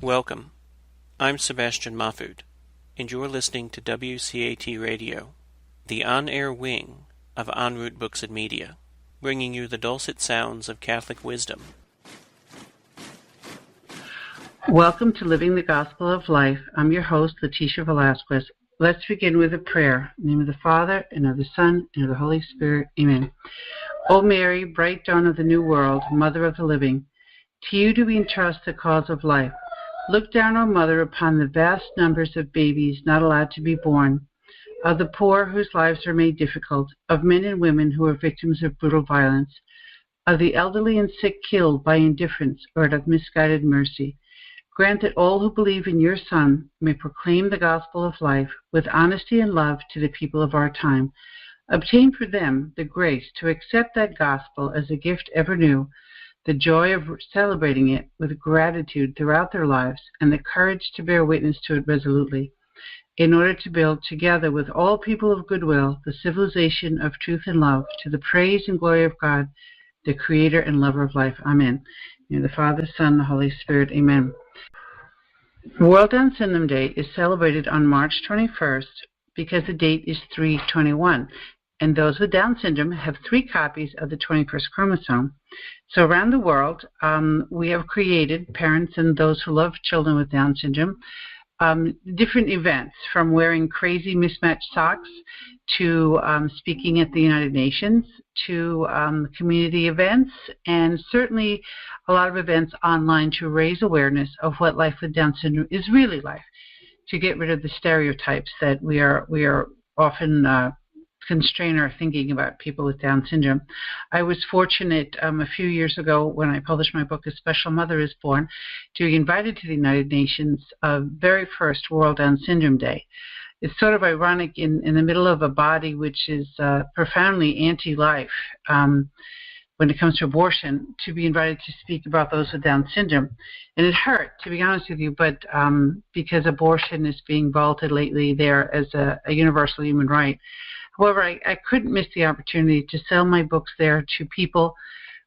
Welcome. I'm Sebastian Mahfood, and you're listening to WCAT Radio, the on-air wing of En Route Books and Media, bringing you the dulcet sounds of Catholic wisdom. Welcome to Living the Gospel of Life. I'm your host, Leticia Velasquez. Let's begin with a prayer. In the name of the Father, and of the Son, and of the Holy Spirit. Amen. O Mary, bright dawn of the new world, Mother of the living, to you do we entrust the cause of life. Look down, O Mother, upon the vast numbers of babies not allowed to be born, of the poor whose lives are made difficult, of men and women who are victims of brutal violence, of the elderly and sick killed by indifference or out of misguided mercy. Grant that all who believe in your Son may proclaim the gospel of life with honesty and love to the people of our time. Obtain for them the grace to accept that gospel as a gift ever new, the joy of celebrating it with gratitude throughout their lives, and the courage to bear witness to it resolutely, in order to build together with all people of goodwill the civilization of truth and love, to the praise and glory of God, the Creator and Lover of life. Amen. In the Father, Son, and the Holy Spirit. Amen. World Down Syndrome Day is celebrated on March 21st because the date is 3/21, and those with Down syndrome have 3 copies of the 21st chromosome. So around the world, we have created, parents and those who love children with Down syndrome, different events, from wearing crazy mismatched socks to speaking at the United Nations to community events, and certainly a lot of events online to raise awareness of what life with Down syndrome is really like, to get rid of the stereotypes that we are often constrain our thinking about people with Down syndrome. I was fortunate a few years ago when I published my book, A Special Mother is Born, to be invited to the United Nations' very first World Down Syndrome Day. It's sort of ironic in the middle of a body which is profoundly anti-life when it comes to abortion, to be invited to speak about those with Down syndrome. And it hurt, to be honest with you, but because abortion is being vaulted lately there as a universal human right. However, I couldn't miss the opportunity to sell my books there to people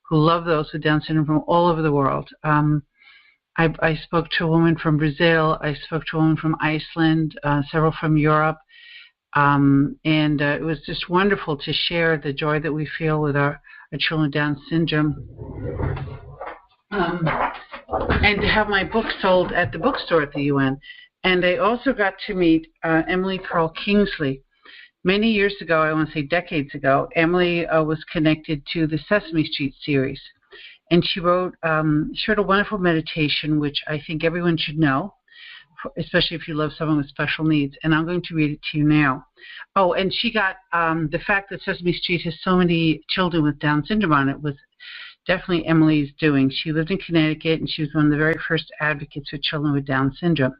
who love those with Down syndrome from all over the world. I spoke to a woman from Brazil. I spoke to a woman from Iceland, several from Europe. And it was just wonderful to share the joy that we feel with our children with Down syndrome. And to have my book sold at the bookstore at the UN. And I also got to meet Emily Pearl Kingsley. Many years ago, I want to say decades ago, Emily was connected to the Sesame Street series. And she wrote a wonderful meditation, which I think everyone should know, especially if you love someone with special needs. And I'm going to read it to you now. Oh, and she got the fact that Sesame Street has so many children with Down syndrome on it was definitely Emily's doing. She lived in Connecticut, and she was one of the very first advocates for children with Down syndrome.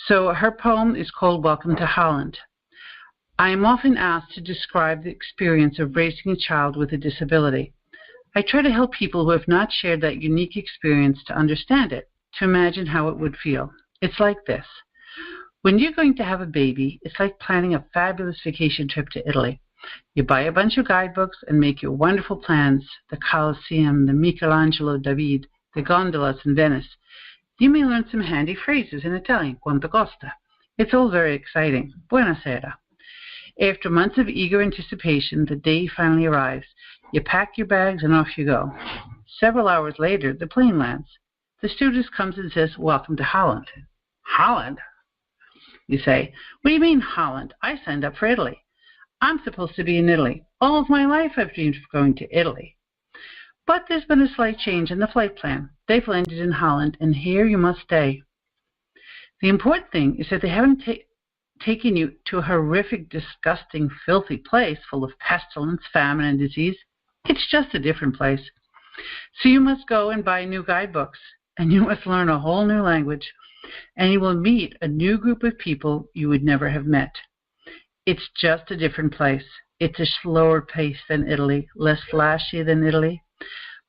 So her poem is called Welcome to Holland. I am often asked to describe the experience of raising a child with a disability. I try to help people who have not shared that unique experience to understand it, to imagine how it would feel. It's like this. When you're going to have a baby, it's like planning a fabulous vacation trip to Italy. You buy a bunch of guidebooks and make your wonderful plans, the Colosseum, the Michelangelo David, the gondolas in Venice. You may learn some handy phrases in Italian, quanto costa. It's all very exciting. Buonasera. After months of eager anticipation, the day finally arrives. You pack your bags and off you go. Several hours later, the plane lands. The stewardess comes and says, "Welcome to Holland." Holland? You say, "What do you mean, Holland? I signed up for Italy. I'm supposed to be in Italy. All of my life I've dreamed of going to Italy." But there's been a slight change in the flight plan. They've landed in Holland, and here you must stay. The important thing is that they haven't taken you to a horrific, disgusting, filthy place full of pestilence, famine, and disease. It's just a different place. So you must go and buy new guidebooks, and you must learn a whole new language, and you will meet a new group of people you would never have met. It's just a different place. It's a slower pace than Italy, less flashy than Italy.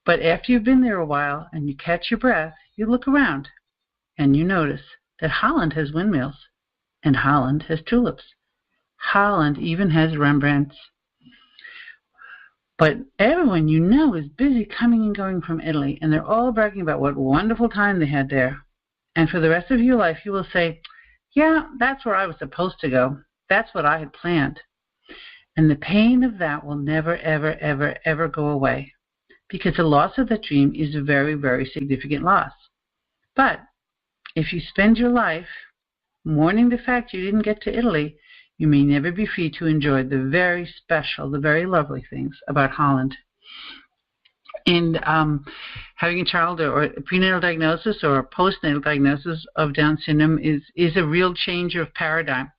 But after you've been there a while and you catch your breath, you look around, and you notice that Holland has windmills. And Holland has tulips. Holland even has Rembrandts. But everyone you know is busy coming and going from Italy, and they're all bragging about what wonderful time they had there. And for the rest of your life, you will say, yeah, that's where I was supposed to go. That's what I had planned. And the pain of that will never, ever, ever, ever go away, because the loss of that dream is a very, very significant loss. But if you spend your life mourning the fact you didn't get to Italy, you may never be free to enjoy the very special, the very lovely things about Holland. And having a child or a prenatal diagnosis or a postnatal diagnosis of Down syndrome is a real change of paradigm.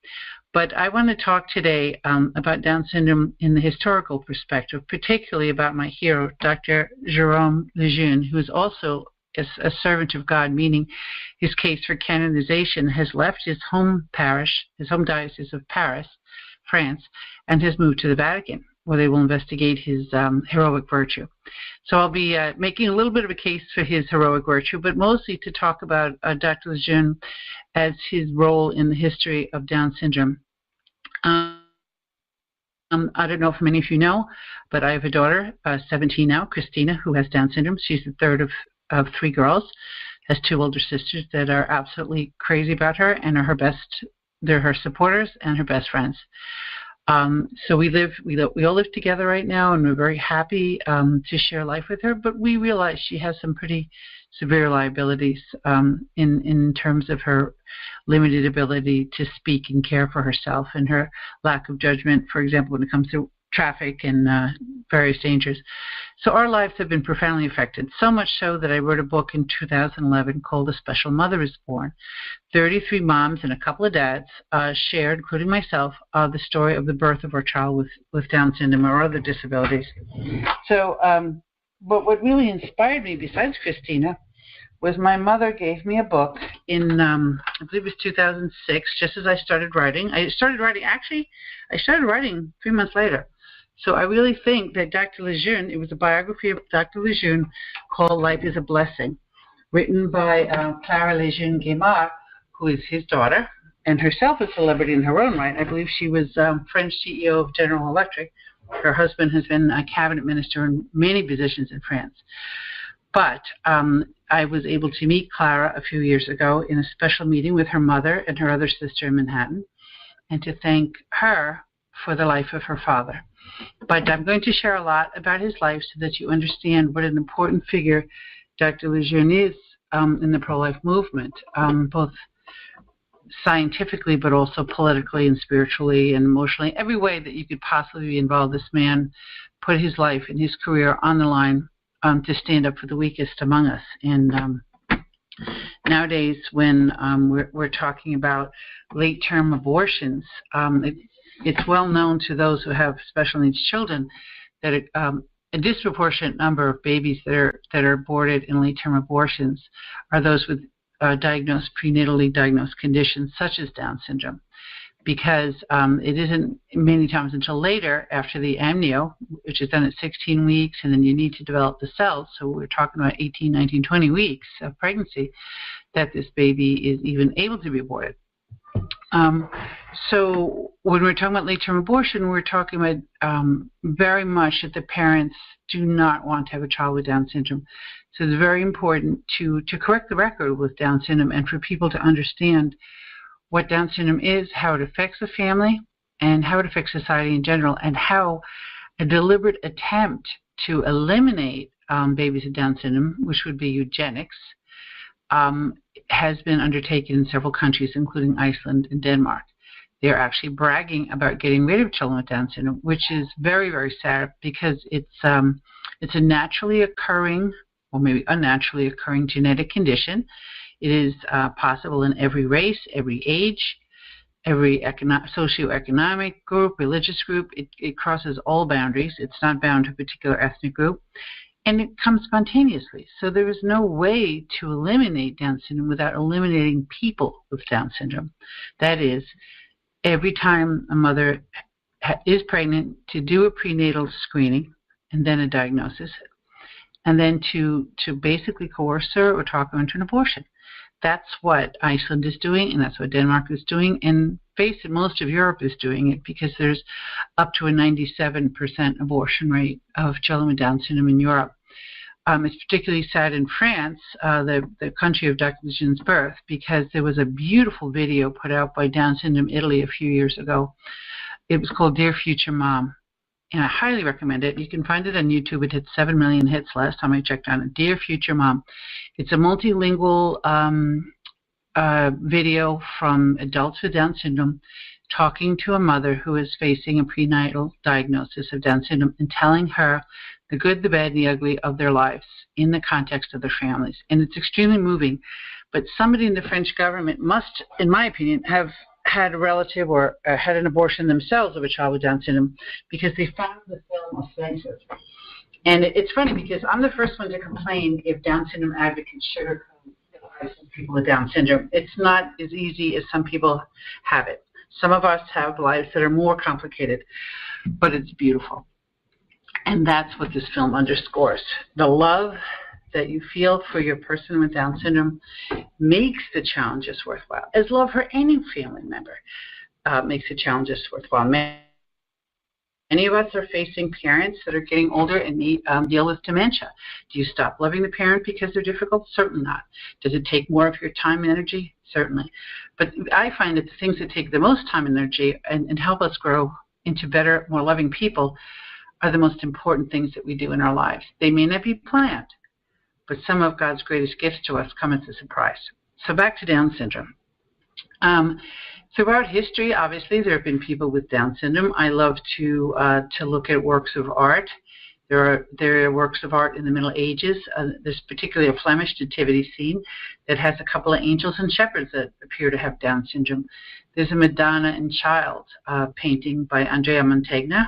But I want to talk today about Down syndrome in the historical perspective, particularly about my hero, Dr. Jerome Lejeune, who is also a servant of God, meaning his case for canonization has left his home parish, his home diocese of Paris, France, and has moved to the Vatican, where they will investigate his heroic virtue. So I'll be making a little bit of a case for his heroic virtue, but mostly to talk about Dr. Lejeune as his role in the history of Down syndrome. I don't know if many of you know, but I have a daughter, 17 now, Christina, who has Down syndrome. She's the third of three girls, has two older sisters that are absolutely crazy about her and are they're her supporters and her best friends. So we all live together right now, and we're very happy to share life with her. But we realize she has some pretty severe liabilities in terms of her limited ability to speak and care for herself, and her lack of judgment, for example, when it comes to traffic and various dangers. So our lives have been profoundly affected, so much so that I wrote a book in 2011 called A Special Mother is Born. 33 moms and a couple of dads shared, including myself, the story of the birth of our child with Down syndrome or other disabilities. So, but what really inspired me, besides Christina, was my mother gave me a book in, I believe it was 2006, just as I started writing. I started writing 3 months later. So I really think that Dr. Lejeune, it was a biography of Dr. Lejeune called Life is a Blessing, written by Clara Lejeune-Guimard, who is his daughter, and herself a celebrity in her own right. I believe she was French CEO of General Electric. Her husband has been a cabinet minister in many positions in France. But I was able to meet Clara a few years ago in a special meeting with her mother and her other sister in Manhattan, and to thank her for the life of her father. But I'm going to share a lot about his life so that you understand what an important figure Dr. Lejeune is in the pro-life movement, both scientifically but also politically and spiritually and emotionally. Every way that you could possibly be involved, this man put his life and his career on the line to stand up for the weakest among us. And nowadays, when we're talking about late-term abortions, it's well known to those who have special needs children that a disproportionate number of babies that are aborted in late-term abortions are those with prenatally diagnosed conditions such as Down syndrome, because it isn't many times until later, after the amnio, which is done at 16 weeks, and then you need to develop the cells, so we're talking about 18, 19, 20 weeks of pregnancy, that this baby is even able to be aborted. So when we're talking about late-term abortion, we're talking about very much that the parents do not want to have a child with Down syndrome. So it's very important to correct the record with Down syndrome and for people to understand what Down syndrome is, how it affects the family, and how it affects society in general, and how a deliberate attempt to eliminate babies with Down syndrome, which would be eugenics, has been undertaken in several countries, including Iceland and Denmark. They're actually bragging about getting rid of children with Down syndrome, which is very, very sad, because it's a naturally occurring, or maybe unnaturally occurring, genetic condition. It is possible in every race, every age, every socioeconomic group, religious group. It crosses all boundaries. It's not bound to a particular ethnic group. And it comes spontaneously. So there is no way to eliminate Down syndrome without eliminating people with Down syndrome. That is, every time a mother is pregnant, to do a prenatal screening and then a diagnosis, and then to basically coerce her or talk her into an abortion. That's what Iceland is doing, and that's what Denmark is doing, and face it, most of Europe is doing it, because there's up to a 97% abortion rate of children with Down syndrome in Europe. It's particularly sad in France, the country of Dr. Legion's birth, because there was a beautiful video put out by Down Syndrome Italy a few years ago. It was called Dear Future Mom, and I highly recommend it. You can find it on YouTube. It had 7 million hits last time I checked on it. Dear Future Mom. It's a multilingual video from adults with Down syndrome talking to a mother who is facing a prenatal diagnosis of Down syndrome and telling her the good, the bad, and the ugly of their lives in the context of their families. And it's extremely moving. But somebody in the French government must, in my opinion, have had a relative or had an abortion themselves of a child with Down syndrome, because they found the film offensive. And it's funny because I'm the first one to complain if Down syndrome advocates sugarcoat the lives of people with Down syndrome. It's not as easy as some people have it. Some of us have lives that are more complicated, but it's beautiful. And that's what this film underscores. The love that you feel for your person with Down syndrome makes the challenges worthwhile, as love for any family member makes the challenges worthwhile. Many of us are facing parents that are getting older and deal with dementia. Do you stop loving the parent because they're difficult? Certainly not. Does it take more of your time and energy? Certainly. But I find that the things that take the most time and energy and help us grow into better, more loving people are the most important things that we do in our lives. They may not be planned, but some of God's greatest gifts to us come as a surprise. So back to Down syndrome. Throughout history, obviously, there have been people with Down syndrome. I love to look at works of art. There are works of art in the Middle Ages. There's particularly a Flemish nativity scene that has a couple of angels and shepherds that appear to have Down syndrome. There's a Madonna and Child painting by Andrea Mantegna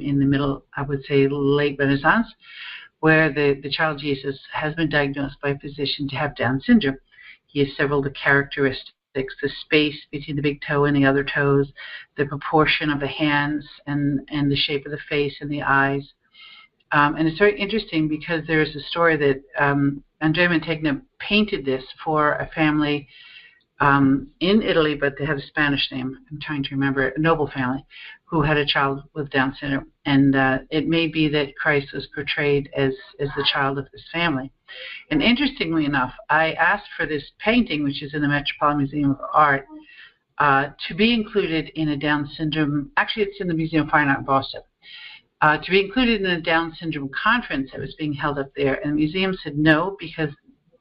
in the middle, I would say, late Renaissance, where the child Jesus has been diagnosed by a physician to have Down syndrome. He has several of the characteristics, the space between the big toe and the other toes, the proportion of the hands and the shape of the face and the eyes. And it's very interesting because there's a story that Andrea Mantegna painted this for a family in Italy, but they have a Spanish name. I'm trying to remember, a noble family who had a child with Down syndrome. And it may be that Christ was portrayed as the child of this family. And interestingly enough, I asked for this painting, which is in the Metropolitan Museum of Art, to be included in a Down syndrome, actually it's in the Museum of Fine Art in Boston, to be included in a Down syndrome conference that was being held up there. And the museum said no, because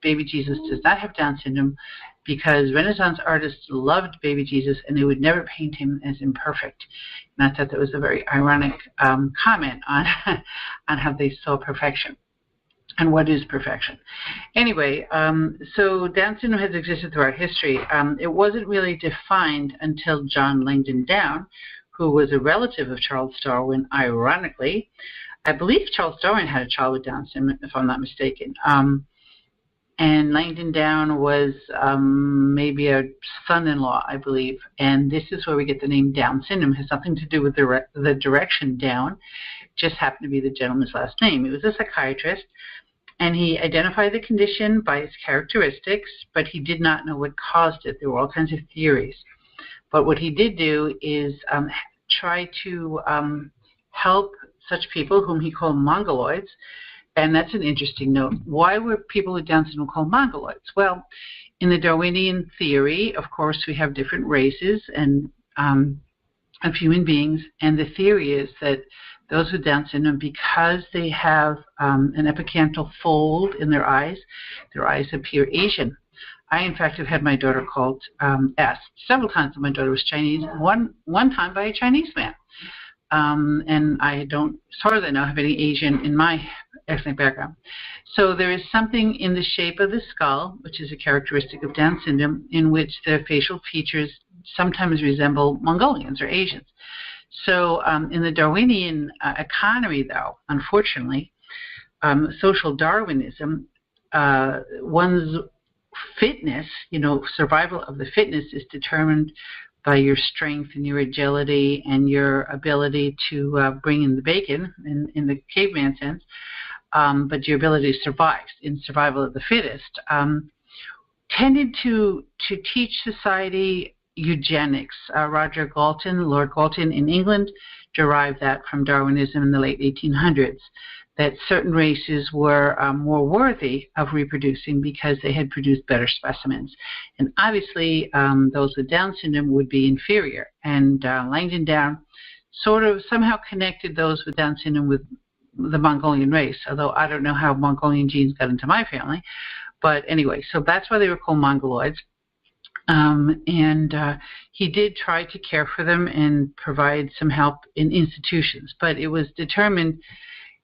baby Jesus does not have Down syndrome, because Renaissance artists loved baby Jesus and they would never paint him as imperfect. And I thought that was a very ironic comment on how they saw perfection and what is perfection. Anyway, so Down syndrome has existed throughout history. It wasn't really defined until John Langdon Down, who was a relative of Charles Darwin, ironically. I believe Charles Darwin had a child with Down syndrome, if I'm not mistaken. And Langdon Down was maybe a son-in-law, I believe. And this is where we get the name Down syndrome. It has something to do with the direction down. Just happened to be the gentleman's last name. He was a psychiatrist, and he identified the condition by its characteristics, but he did not know what caused it. There were all kinds of theories. But what he did do is try to help such people whom he called mongoloids. And that's an interesting note. Why were people with Down syndrome called mongoloids? Well, in the Darwinian theory, of course, we have different races and of human beings. And the theory is that those with Down syndrome, because they have an epicanthal fold in their eyes appear Asian. I, in fact, have had my daughter called S several times when my daughter was Chinese, one time by a Chinese man. And I don't, as far as I know, have any Asian in my ethnic background. So there is something in the shape of the skull, which is a characteristic of Down syndrome, in which the facial features sometimes resemble Mongolians or Asians. So in the Darwinian economy, though, unfortunately, social Darwinism, one's fitness, survival of the fitness is determined by your strength and your agility and your ability to bring in the bacon in the caveman sense, but your ability to survive, in survival of the fittest, tended to teach society eugenics. Roger Galton, Lord Galton in England, derived that from Darwinism in the late 1800s, that certain races were more worthy of reproducing because they had produced better specimens. And obviously, those with Down syndrome would be inferior. And Langdon Down sort of somehow connected those with Down syndrome with the Mongolian race, although I don't know how Mongolian genes got into my family. But anyway, so that's why they were called Mongoloids. He did try to care for them and provide some help in institutions, but it was determined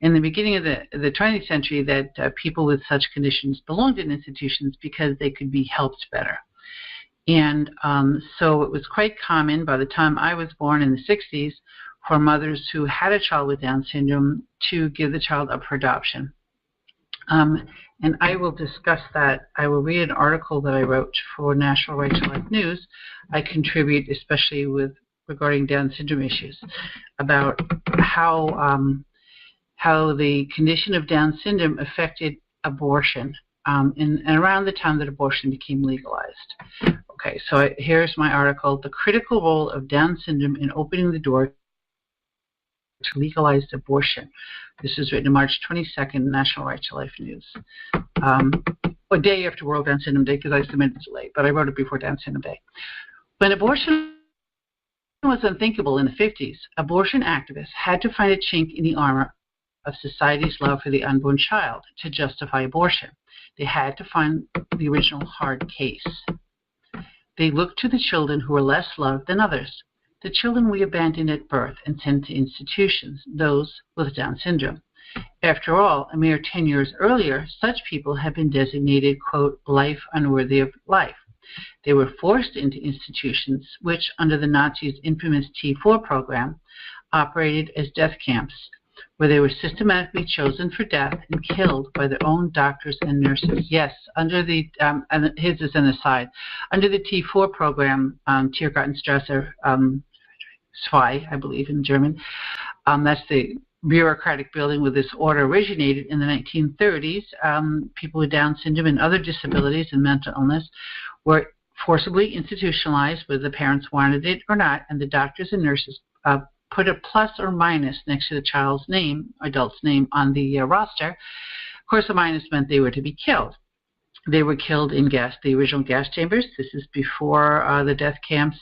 in the beginning of the 20th century that people with such conditions belonged in institutions because they could be helped better. And so it was quite common by the time I was born in the 60s for mothers who had a child with Down syndrome to give the child up for adoption. And I will discuss that. I will read an article that I wrote for National Right to Life News. I contribute, especially regarding Down syndrome issues, about how the condition of Down syndrome affected abortion, and around the time that abortion became legalized. Okay, so here's my article: The Critical Role of Down Syndrome in Opening the Door to Legalized Abortion. This is written on March 22nd, National Right to Life News. A day after World Down Syndrome Day, because I submitted it late, but I wrote it before Down Syndrome Day. When abortion was unthinkable in the 50s, abortion activists had to find a chink in the armor of society's love for the unborn child to justify abortion. They had to find the original hard case. They looked to the children who were less loved than others, the children we abandoned at birth and sent to institutions, those with Down syndrome. After all, a mere 10 years earlier, such people had been designated, quote, life unworthy of life. They were forced into institutions which, under the Nazis' infamous T4 program, operated as death camps, where they were systematically chosen for death and killed by their own doctors and nurses. Yes, under the, and his is an aside, under the T4 program, Tiergartenstrasse 2, I believe in German, that's the bureaucratic building where this order originated in the 1930s. People with Down syndrome and other disabilities and mental illness were forcibly institutionalized, whether the parents wanted it or not, and the doctors and nurses put a plus or minus next to the child's name, adult's name, on the roster. Of course, a minus meant they were to be killed. They were killed in the original gas chambers. This is before the death camps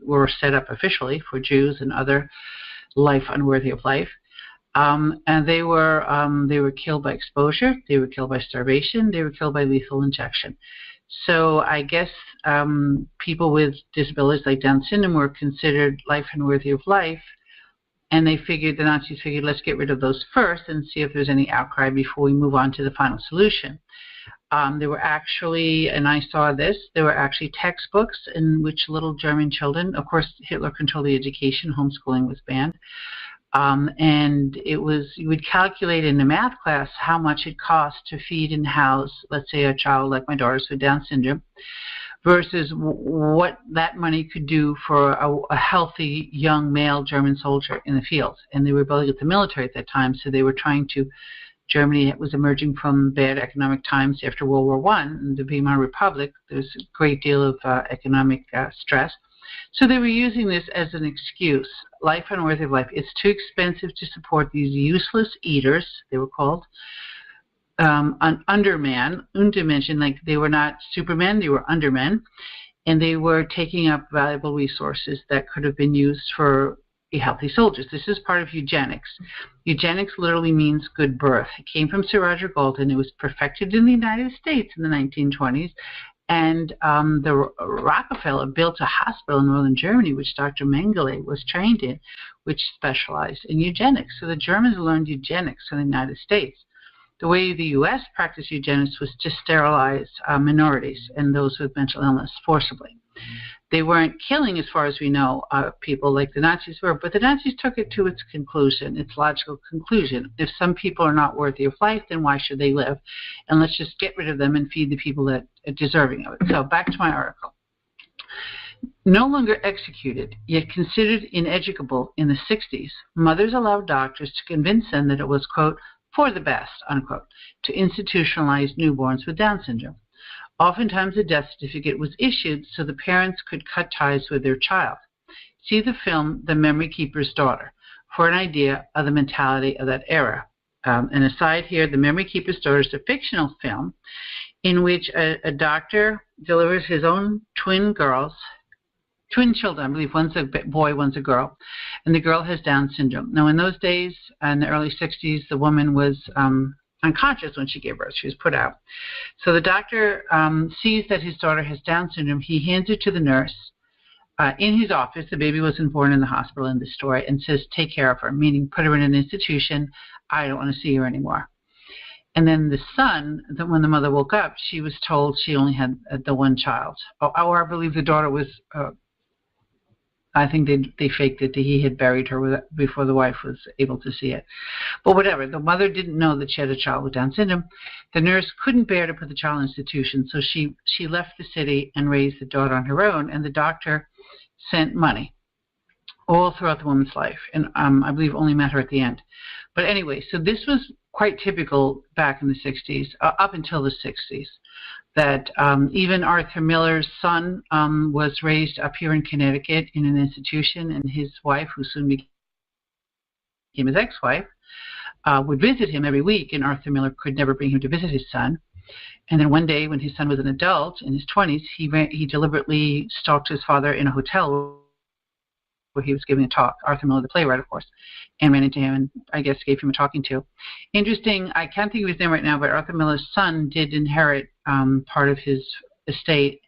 were set up officially for Jews and other life unworthy of life. And they were killed by exposure. They were killed by starvation. They were killed by lethal injection. So I guess people with disabilities like Down syndrome were considered life unworthy of life, and the Nazis figured, let's get rid of those first and see if there's any outcry before we move on to the final solution. There were actually, and I saw this, there were actually textbooks in which little German children, of course Hitler controlled the education, homeschooling was banned, and it was, you would calculate in a math class how much it cost to feed and house, let's say, a child like my daughter's with Down syndrome, versus what that money could do for a healthy young male German soldier in the field. And they were building up the military at that time, so they were trying to, Germany was emerging from bad economic times after World War I, and the Weimar Republic, there's a great deal of economic stress. So they were using this as an excuse, life unworthy of life. It's too expensive to support these useless eaters, they were called, an underman, Untermenschen, like they were not supermen, they were undermen, and they were taking up valuable resources that could have been used for healthy soldiers. This is part of eugenics. Eugenics literally means good birth. It came from Sir Roger Galton. It was perfected in the United States in the 1920s, and the Rockefeller built a hospital in northern Germany, which Dr. Mengele was trained in, which specialized in eugenics. So the Germans learned eugenics in the United States. The way the U.S. practiced eugenics was to sterilize minorities and those with mental illness forcibly. They weren't killing, as far as we know, people like the Nazis were, but the Nazis took it to its conclusion, its logical conclusion. If some people are not worthy of life, then why should they live? And let's just get rid of them and feed the people that are deserving of it. So back to my article. No longer executed, yet considered ineducable in the 60s, mothers allowed doctors to convince them that it was, quote, for the best, unquote, to institutionalize newborns with Down syndrome. Oftentimes, a death certificate was issued so the parents could cut ties with their child. See the film The Memory Keeper's Daughter for an idea of the mentality of that era. An aside here, The Memory Keeper's Daughter is a fictional film in which a doctor delivers his own twin children, I believe one's a boy, one's a girl, and the girl has Down syndrome. Now, in those days, in the early 60s, the woman was unconscious when she gave birth. She was put out. So the doctor sees that his daughter has Down syndrome. He hands it to the nurse in his office. The baby wasn't born in the hospital in this story, and says, take care of her, meaning put her in an institution. I don't want to see her anymore. And then the son, when the mother woke up, she was told she only had the one child. Or I believe the daughter was, I think they faked it, that he had buried her before the wife was able to see it. But whatever, the mother didn't know that she had a child with Down syndrome. The nurse couldn't bear to put the child in institution, so she left the city and raised the daughter on her own, and the doctor sent money all throughout the woman's life, and I believe only met her at the end. But anyway, so this was quite typical back in the 60s, up until the 60s, that even Arthur Miller's son was raised up here in Connecticut in an institution, and his wife, who soon became his ex-wife, would visit him every week, and Arthur Miller could never bring him to visit his son. And then one day, when his son was an adult in his 20s, he deliberately stalked his father in a hotel where he was giving a talk, Arthur Miller, the playwright, of course, and ran into him and I guess gave him a talking to. Interesting, I can't think of his name right now, but Arthur Miller's son did inherit part of his estate.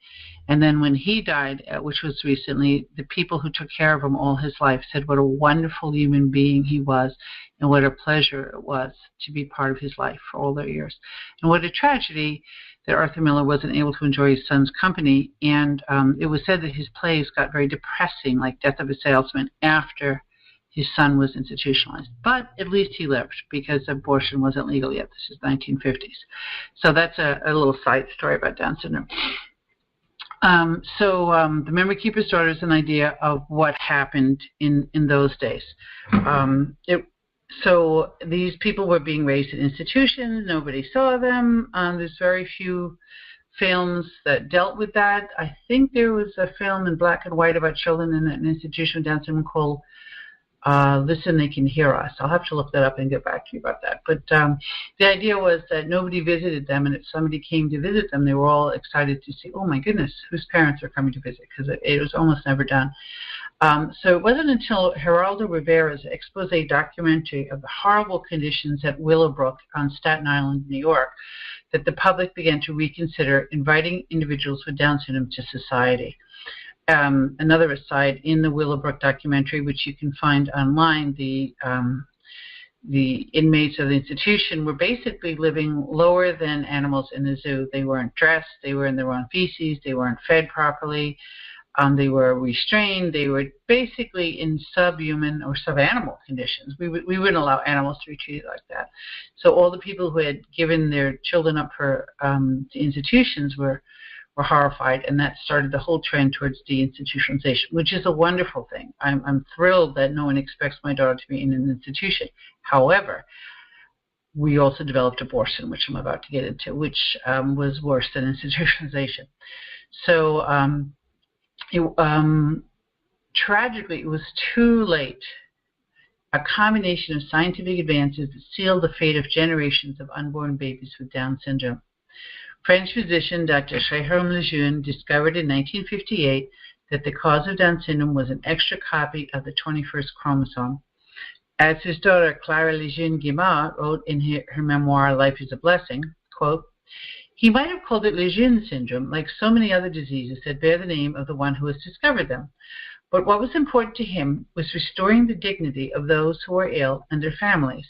And then when he died, which was recently, the people who took care of him all his life said what a wonderful human being he was and what a pleasure it was to be part of his life for all their years. And what a tragedy that Arthur Miller wasn't able to enjoy his son's company. And it was said that his plays got very depressing, like Death of a Salesman, after his son was institutionalized. But at least he lived, because abortion wasn't legal yet. This is 1950s. So that's a little side story about Down syndrome. The Memory Keeper's Daughter is an idea of what happened in those days. So these people were being raised in institutions. Nobody saw them. There's very few films that dealt with that. I think there was a film in black and white about children in an institution with Down syndrome called Listen, They Can Hear Us. I'll have to look that up and get back to you about that. But the idea was that nobody visited them, and if somebody came to visit them, they were all excited to see, oh my goodness, whose parents are coming to visit, because it was almost never done. So it wasn't until Geraldo Rivera's expose documentary of the horrible conditions at Willowbrook on Staten Island, New York, that the public began to reconsider inviting individuals with Down syndrome to society. Another aside, in the Willowbrook documentary, which you can find online, the inmates of the institution were basically living lower than animals in the zoo. They weren't dressed, they were in their own feces, they weren't fed properly, they were restrained, they were basically in subhuman or subanimal conditions. We wouldn't allow animals to be treated like that. So all the people who had given their children up for institutions were horrified, and that started the whole trend towards deinstitutionalization, which is a wonderful thing. I'm thrilled that no one expects my daughter to be in an institution. However, we also developed abortion, which I'm about to get into, which was worse than institutionalization. So tragically, it was too late. A combination of scientific advances that sealed the fate of generations of unborn babies with Down syndrome. French physician Dr. Jérôme Lejeune discovered in 1958 that the cause of Down syndrome was an extra copy of the 21st chromosome. As his daughter Clara Lejeune-Guimard wrote in her memoir, Life is a Blessing, quote, he might have called it Lejeune syndrome, like so many other diseases that bear the name of the one who has discovered them. But what was important to him was restoring the dignity of those who are ill and their families.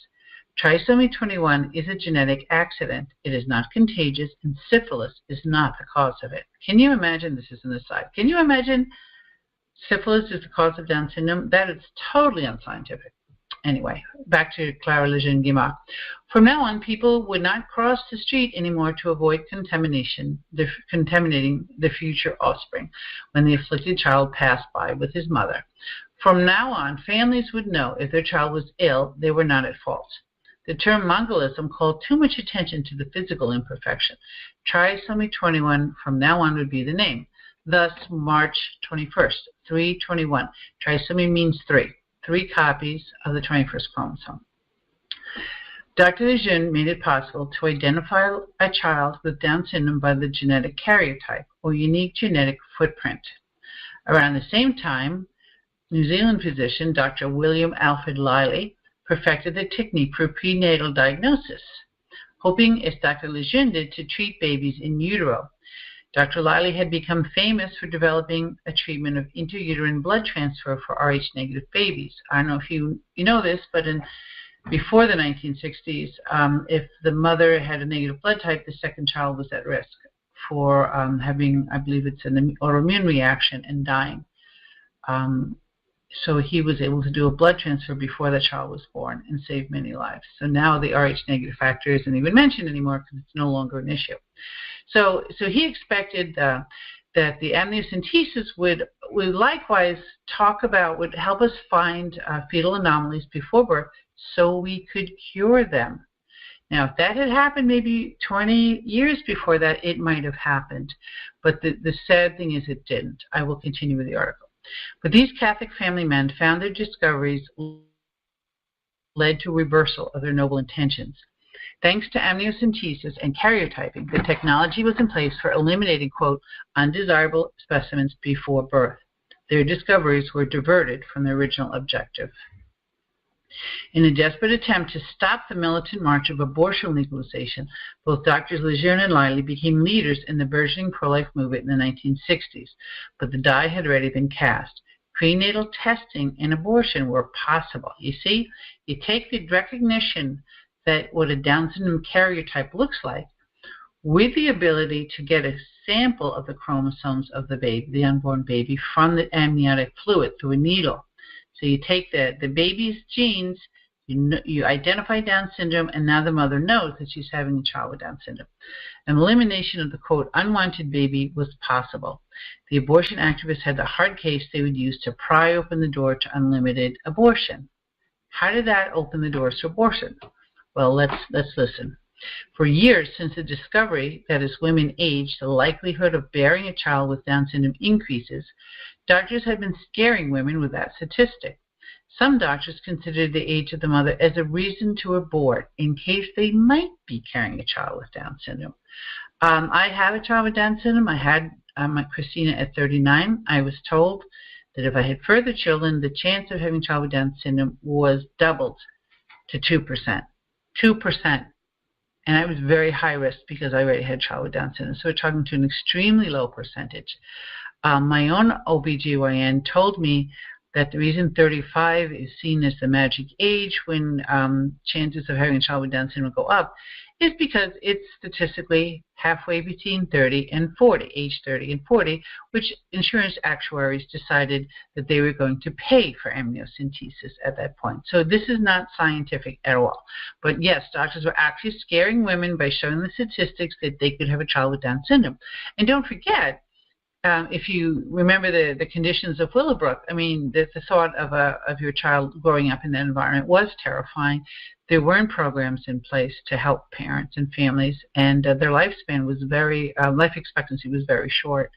Trisomy 21 is a genetic accident. It is not contagious, and syphilis is not the cause of it. Can you imagine? This is an aside. Can you imagine syphilis is the cause of Down syndrome? That is totally unscientific. Anyway, back to Clara Lejeune-Guimard. From now on, people would not cross the street anymore to avoid contaminating the future offspring when the afflicted child passed by with his mother. From now on, families would know if their child was ill, they were not at fault. The term Mongolism called too much attention to the physical imperfection. Trisomy 21 from now on would be the name. Thus, March 21st, 321. Trisomy means three copies of the 21st chromosome. Dr. Lejeune made it possible to identify a child with Down syndrome by the genetic karyotype, or unique genetic footprint. Around the same time, New Zealand physician Dr. William Alfred Liley perfected the technique for prenatal diagnosis, hoping, as Dr. Lejeune did, to treat babies in utero. Dr. Liley had become famous for developing a treatment of intrauterine blood transfer for Rh-negative babies. I don't know if you know this, but before the 1960s, if the mother had a negative blood type, the second child was at risk for having, I believe it's an autoimmune reaction and dying. So he was able to do a blood transfer before the child was born and save many lives. So now the Rh-negative factor isn't even mentioned anymore because it's no longer an issue. So he expected that the amniocentesis would likewise would help us find fetal anomalies before birth so we could cure them. Now, if that had happened maybe 20 years before that, it might have happened. But the sad thing is it didn't. I will continue with the article. But these Catholic family men found their discoveries led to a reversal of their noble intentions. Thanks to amniocentesis and karyotyping, the technology was in place for eliminating, quote, undesirable specimens before birth. Their discoveries were diverted from their original objective. In a desperate attempt to stop the militant march of abortion legalization, both Drs. Lejeune and Liley became leaders in the burgeoning pro-life movement in the 1960s, but the die had already been cast. Prenatal testing and abortion were possible. You see, you take the recognition that what a Down syndrome karyotype looks like, with the ability to get a sample of the chromosomes of the baby, the unborn baby, from the amniotic fluid through a needle. So you take the baby's genes, you identify Down syndrome, and now the mother knows that she's having a child with Down syndrome. An elimination of the, quote, unwanted baby was possible. The abortion activists had the hard case they would use to pry open the door to unlimited abortion. How did that open the doors to abortion? Well, let's listen. For years since the discovery that as women age, the likelihood of bearing a child with Down syndrome increases, doctors have been scaring women with that statistic. Some doctors consider the age of the mother as a reason to abort in case they might be carrying a child with Down syndrome. I have a child with Down syndrome. I had my Christina at 39. I was told that if I had further children, the chance of having a child with Down syndrome was doubled to 2%. 2%. And I was very high risk because I already had a child with Down syndrome. So we're talking to an extremely low percentage. My own OBGYN told me that the reason 35 is seen as the magic age when chances of having a child with Down syndrome go up is because it's statistically halfway between 30 and 40, age 30 and 40, which insurance actuaries decided that they were going to pay for amniocentesis at that point. So this is not scientific at all. But yes, doctors were actually scaring women by showing the statistics that they could have a child with Down syndrome. And don't forget, if you remember the conditions of Willowbrook, I mean, the thought of your child growing up in that environment was terrifying. There weren't programs in place to help parents and families, and their lifespan was life expectancy was very short.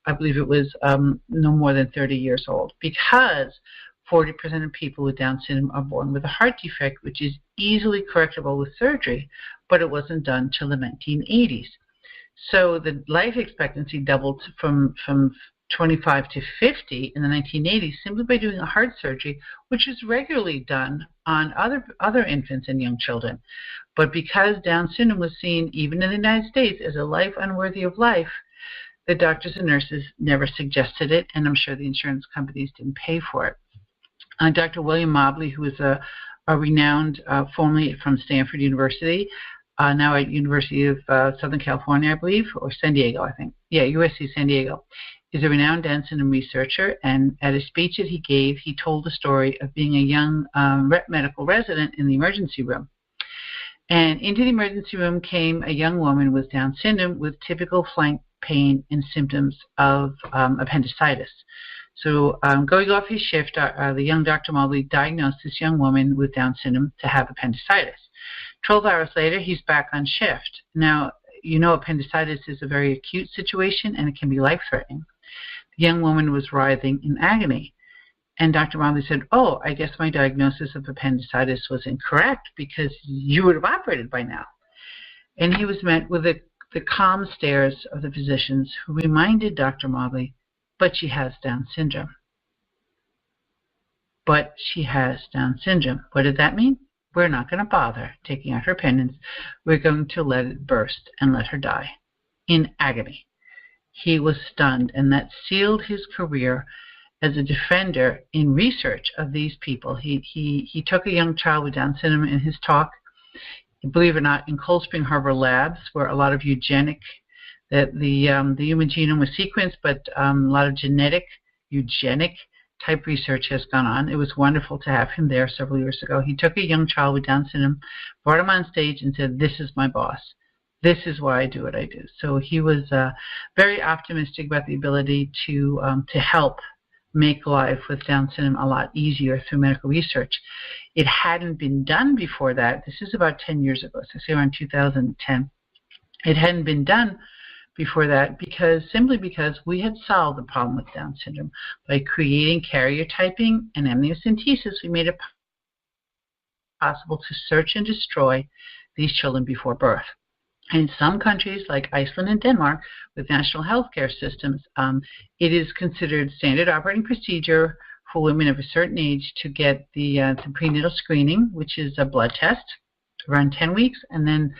I believe it was no more than 30 years old, because 40% of people with Down syndrome are born with a heart defect, which is easily correctable with surgery, but it wasn't done till the 1980s. So the life expectancy doubled from 25 to 50 in the 1980s simply by doing a heart surgery, which is regularly done on other infants and young children. But because Down syndrome was seen, even in the United States, as a life unworthy of life, the doctors and nurses never suggested it, and I'm sure the insurance companies didn't pay for it. Dr. William Mobley, who is a renowned, formerly from Stanford University, now at University of Southern California, I believe, or San Diego, I think. Yeah, USC San Diego, is a renowned Down syndrome researcher, and at a speech that he gave, he told the story of being a young medical resident in the emergency room. And into the emergency room came a young woman with Down syndrome with typical flank pain and symptoms of appendicitis. So going off his shift, the young Dr. Mobley diagnosed this young woman with Down syndrome to have appendicitis. 12 hours later, he's back on shift. Now, you know appendicitis is a very acute situation, and it can be life-threatening. The young woman was writhing in agony. And Dr. Mobley said, oh, I guess my diagnosis of appendicitis was incorrect because you would have operated by now. And he was met with the calm stares of the physicians who reminded Dr. Mobley, but she has Down syndrome. But she has Down syndrome. What did that mean? We're not going to bother taking out her appendix. We're going to let it burst and let her die in agony. He was stunned, and that sealed his career as a defender in research of these people. He took a young child with Down syndrome in his talk, believe it or not, in Cold Spring Harbor labs, where a lot of the human genome was sequenced, but a lot of eugenic type research has gone on. It was wonderful to have him there several years ago. He took a young child with Down syndrome, brought him on stage, and said, "This is my boss. This is why I do what I do." So he was very optimistic about the ability to help make life with Down syndrome a lot easier through medical research. It hadn't been done before that. This is about 10 years ago, so say around 2010. It hadn't been done before that simply because we had solved the problem with Down syndrome. By creating karyotyping and amniocentesis, we made it possible to search and destroy these children before birth. In some countries like Iceland and Denmark, with national healthcare systems, it is considered standard operating procedure for women of a certain age to get the prenatal screening, which is a blood test, around 10 weeks, and then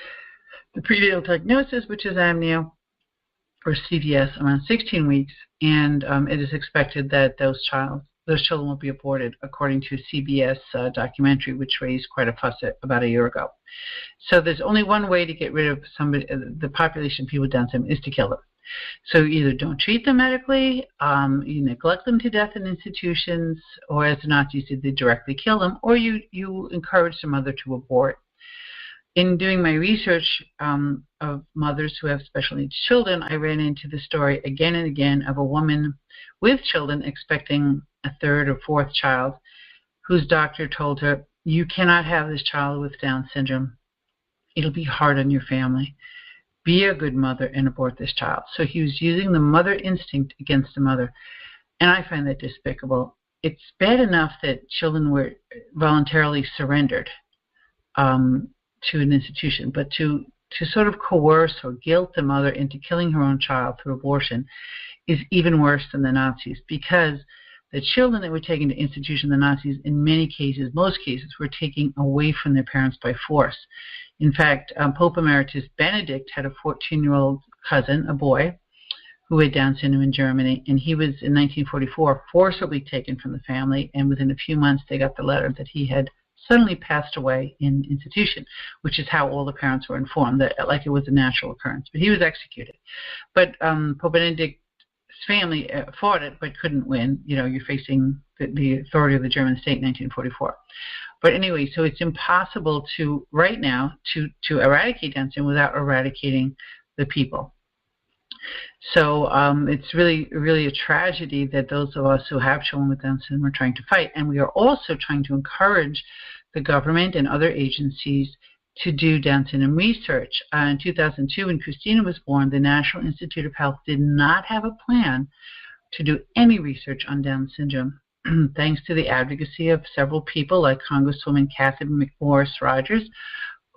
the prenatal diagnosis, which is amnio, or CVS, around 16 weeks, and it is expected that those children will be aborted, according to a CBS documentary, which raised quite a fuss about a year ago. So there's only one way to get rid of the population of people with Down syndrome, is to kill them. So you either don't treat them medically, you neglect them to death in institutions, or as the Nazis did, they directly kill them, or you encourage the mother to abort. In doing my research of mothers who have special needs children, I ran into the story again and again of a woman with children expecting a third or fourth child whose doctor told her, "You cannot have this child with Down syndrome. It'll be hard on your family. Be a good mother and abort this child." So he was using the mother instinct against the mother. And I find that despicable. It's bad enough that children were voluntarily surrendered to an institution, but to sort of coerce or guilt the mother into killing her own child through abortion is even worse than the Nazis, because the children that were taken to institution, the Nazis, in most cases, were taken away from their parents by force. In fact, Pope Emeritus Benedict had a 14-year-old cousin, a boy, who had Down syndrome in Germany, and he was, in 1944, forcibly taken from the family, and within a few months they got the letter that he had suddenly passed away in institution, which is how all the parents were informed, that like it was a natural occurrence. But he was executed. But Pope Benedict's family fought it but couldn't win. You know, you're facing the authority of the German state in 1944. But anyway, so it's impossible right now to eradicate Down syndrome without eradicating the people. So it's really a tragedy that those of us who have children with Down syndrome are trying to fight. And we are also trying to encourage the government and other agencies to do Down syndrome research. In 2002, when Christina was born, the National Institute of Health did not have a plan to do any research on Down syndrome. Thanks to the advocacy of several people like Congresswoman Kathy McMorris Rogers,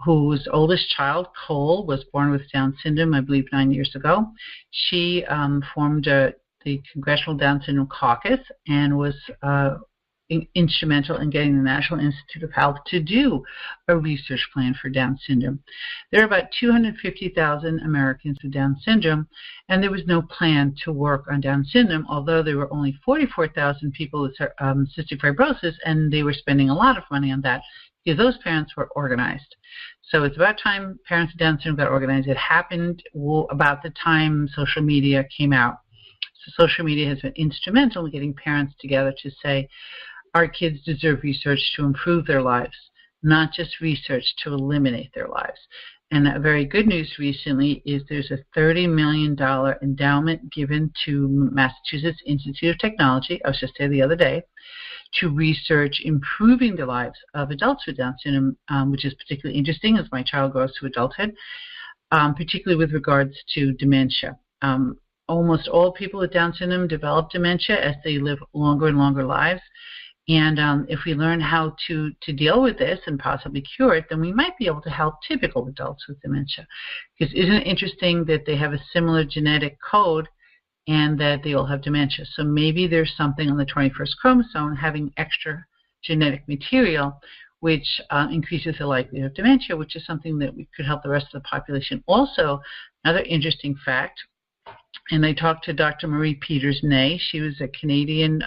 whose oldest child, Cole, was born with Down syndrome, I believe 9 years ago. She formed the Congressional Down Syndrome Caucus and was instrumental in getting the National Institute of Health to do a research plan for Down syndrome. There are about 250,000 Americans with Down syndrome, and there was no plan to work on Down syndrome, although there were only 44,000 people with cystic fibrosis, and they were spending a lot of money on that because those parents were organized. So it's about time parents with Down syndrome got organized. It happened about the time social media came out. So social media has been instrumental in getting parents together to say, our kids deserve research to improve their lives, not just research to eliminate their lives. And very good news recently is there's a $30 million endowment given to Massachusetts Institute of Technology, I was just there the other day, to research improving the lives of adults with Down syndrome, which is particularly interesting as my child grows to adulthood, particularly with regards to dementia. almost all people with Down syndrome develop dementia as they live longer and longer lives. And if we learn how to deal with this and possibly cure it, then we might be able to help typical adults with dementia. Because isn't it interesting that they have a similar genetic code and that they all have dementia? So maybe there's something on the 21st chromosome having extra genetic material which increases the likelihood of dementia, which is something that we could help the rest of the population. Also, another interesting fact, and I talked to Dr. Marie Peters-Ney. She was a Canadian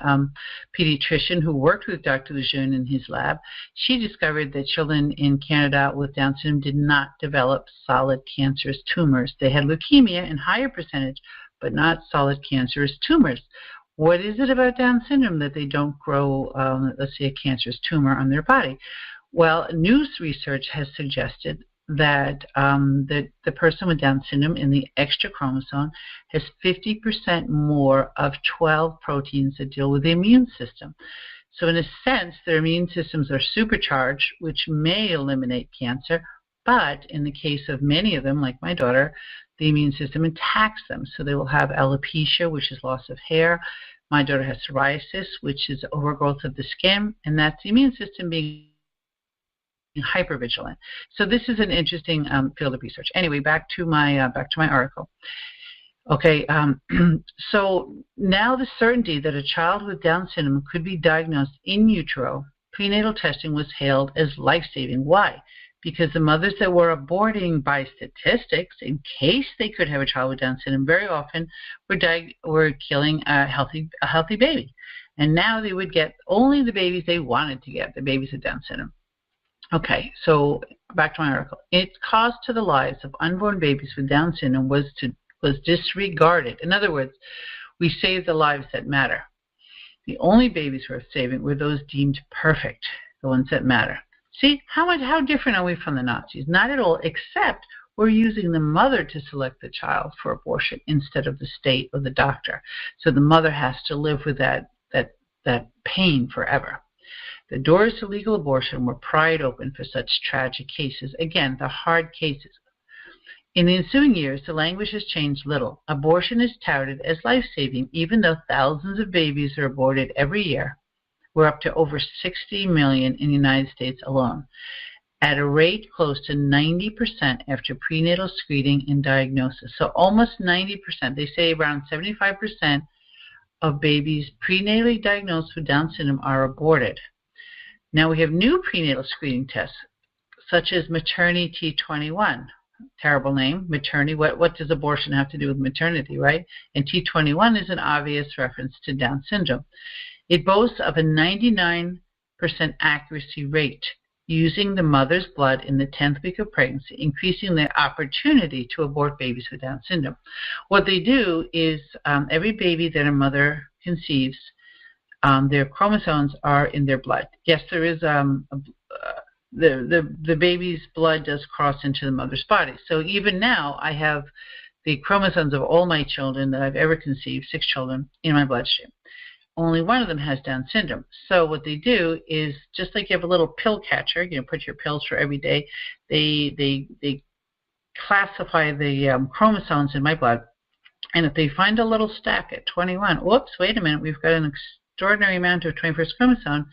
pediatrician who worked with Dr. Lejeune in his lab. She discovered that children in Canada with Down syndrome did not develop solid cancerous tumors. They had leukemia in higher percentage, but not solid cancerous tumors. What is it about Down syndrome that they don't grow, let's say, a cancerous tumor on their body? Well, new research has suggested that the person with Down syndrome in the extra chromosome has 50% more of 12 proteins that deal with the immune system. So in a sense, their immune systems are supercharged, which may eliminate cancer, but in the case of many of them, like my daughter, the immune system attacks them. So they will have alopecia, which is loss of hair. My daughter has psoriasis, which is overgrowth of the skin, and that's the immune system being hypervigilant. So this is an interesting field of research. Anyway, back to my article. Okay, so now the certainty that a child with Down syndrome could be diagnosed in utero, prenatal testing was hailed as life-saving. Why? Because the mothers that were aborting by statistics, in case they could have a child with Down syndrome, very often were killing a healthy baby, and now they would get only the babies they wanted to get, the babies with Down syndrome. Okay, so back to my article. Its cost to the lives of unborn babies with Down syndrome was disregarded. In other words, we saved the lives that matter. The only babies worth saving were those deemed perfect, the ones that matter. See, how different are we from the Nazis? Not at all, except we're using the mother to select the child for abortion instead of the state or the doctor. So the mother has to live with that pain forever. The doors to legal abortion were pried open for such tragic cases. Again, the hard cases. In the ensuing years, the language has changed little. Abortion is touted as life-saving, even though thousands of babies are aborted every year. We're up to over 60 million in the United States alone, at a rate close to 90% after prenatal screening and diagnosis. So almost 90%. They say around 75% of babies prenatally diagnosed with Down syndrome are aborted. Now we have new prenatal screening tests, such as Maternity T21. Terrible name, maternity. What does abortion have to do with maternity, right? And T21 is an obvious reference to Down syndrome. It boasts of a 99% accuracy rate using the mother's blood in the 10th week of pregnancy, increasing their opportunity to abort babies with Down syndrome. What they do is every baby that a mother conceives, their chromosomes are in their blood. Yes, there is the baby's blood does cross into the mother's body. So even now, I have the chromosomes of all my children that I've ever conceived, 6 children, in my bloodstream. Only one of them has Down syndrome. So what they do is, just like you have a little pill catcher, put your pills for every day, they classify the chromosomes in my blood. And if they find a little stack at 21, whoops, wait a minute, we've got an extraordinary amount of 21st chromosome,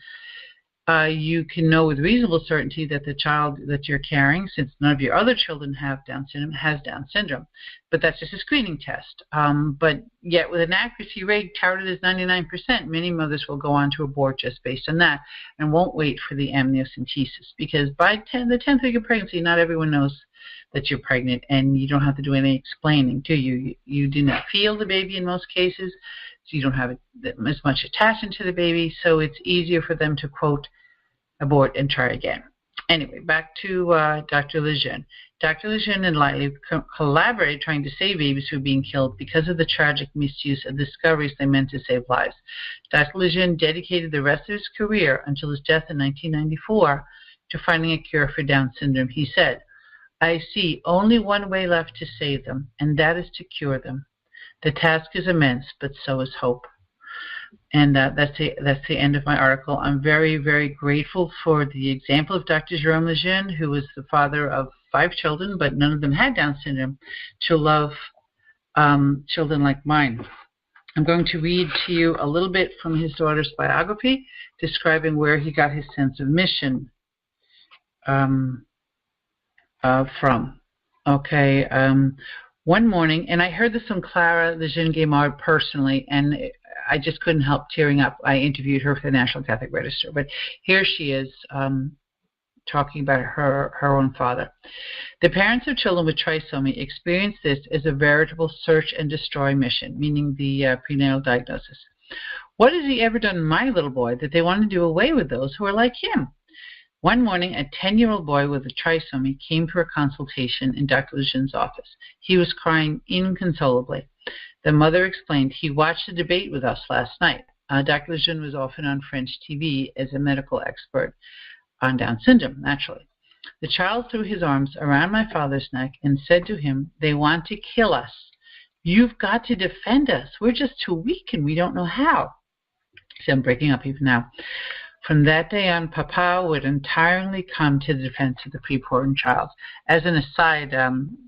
you can know with reasonable certainty that the child that you're carrying, since none of your other children have Down syndrome, has Down syndrome. But that's just a screening test. But yet with an accuracy rate touted as 99%, many mothers will go on to abort just based on that and won't wait for the amniocentesis, because by the 10th week of pregnancy, not everyone knows that you're pregnant, and you don't have to do any explaining, do you? You do not feel the baby in most cases, so you don't have as much attachment to the baby, so it's easier for them to, quote, abort and try again. Anyway, back to Dr. Lejeune. Dr. Lejeune and Lightly collaborated trying to save babies who were being killed because of the tragic misuse of discoveries they meant to save lives. Dr. Lejeune dedicated the rest of his career until his death in 1994 to finding a cure for Down syndrome. He said, "I see only one way left to save them, and that is to cure them. The task is immense, but so is hope." And that's the end of my article. I'm very, very grateful for the example of Dr. Jerome Lejeune, who was the father of 5 children, but none of them had Down syndrome, to love children like mine. I'm going to read to you a little bit from his daughter's biography, describing where he got his sense of mission from. Okay. One morning, and I heard this from Clara Lejeune-Guimard personally, and I just couldn't help tearing up. I interviewed her for the National Catholic Register, but here she is talking about her own father. The parents of children with trisomy experience this as a veritable search and destroy mission, meaning the prenatal diagnosis. What has he ever done, my little boy, that they want to do away with those who are like him? One morning, a 10-year-old boy with a trisomy came for a consultation in Dr. Lejeune's office. He was crying inconsolably. The mother explained, he watched the debate with us last night. Dr. Lejeune was often on French TV as a medical expert on Down syndrome, naturally. The child threw his arms around my father's neck and said to him, they want to kill us. You've got to defend us. We're just too weak and we don't know how. See, I'm breaking up even now. From that day on, Papa would untiringly come to the defense of the preborn child. As an aside,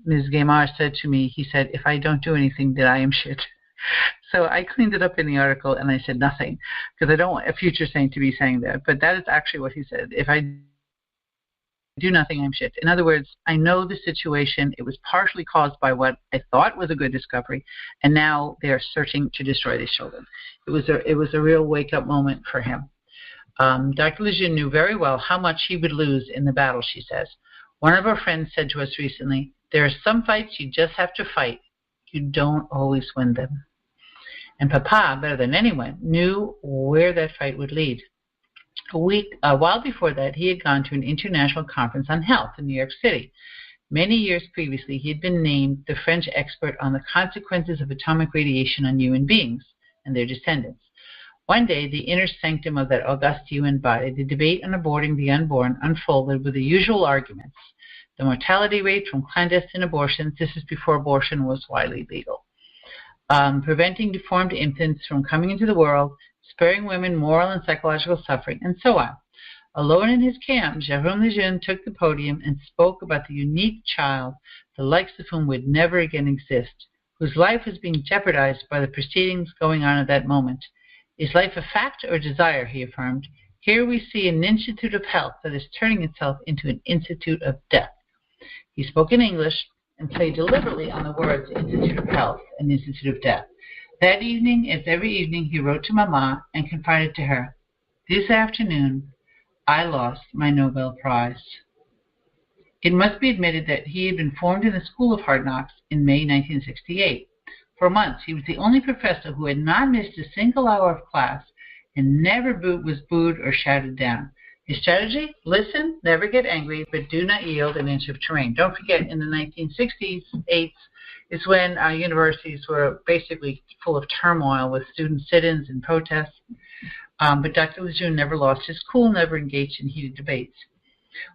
Ms. Guimard said to me, he said, if I don't do anything, then I am shit. So I cleaned it up in the article and I said nothing, because I don't want a future saint to be saying that. But that is actually what he said. If I do nothing, I'm shit. In other words, I know the situation. It was partially caused by what I thought was a good discovery, and now they are searching to destroy these children. It was a real wake-up moment for him. Dr. Lejeune knew very well how much he would lose in the battle, she says. One of our friends said to us recently, there are some fights you just have to fight. You don't always win them. And Papa, better than anyone, knew where that fight would lead. A while before that, he had gone to an international conference on health in New York City. Many years previously, he had been named the French expert on the consequences of atomic radiation on human beings and their descendants. One day, the inner sanctum of that august UN body, the debate on aborting the unborn, unfolded with the usual arguments. The mortality rate from clandestine abortions, this is before abortion was widely legal. Preventing deformed infants from coming into the world, sparing women moral and psychological suffering, and so on. Alone in his camp, Jérôme Lejeune took the podium and spoke about the unique child, the likes of whom would never again exist, whose life was being jeopardized by the proceedings going on at that moment. Is life a fact or desire, he affirmed. Here we see an institute of health that is turning itself into an institute of death. He spoke in English and played deliberately on the words institute of health and institute of death. That evening, as every evening, he wrote to Mama and confided to her, this afternoon, I lost my Nobel Prize. It must be admitted that he had been formed in the School of Hard Knocks in May 1968. For months, he was the only professor who had not missed a single hour of class and never was booed or shouted down. His strategy? Listen, never get angry, but do not yield an inch of terrain. Don't forget, in the 1960s, 8s, is when universities were basically full of turmoil with student sit-ins and protests. But Dr. Lejeune never lost his cool, never engaged in heated debates.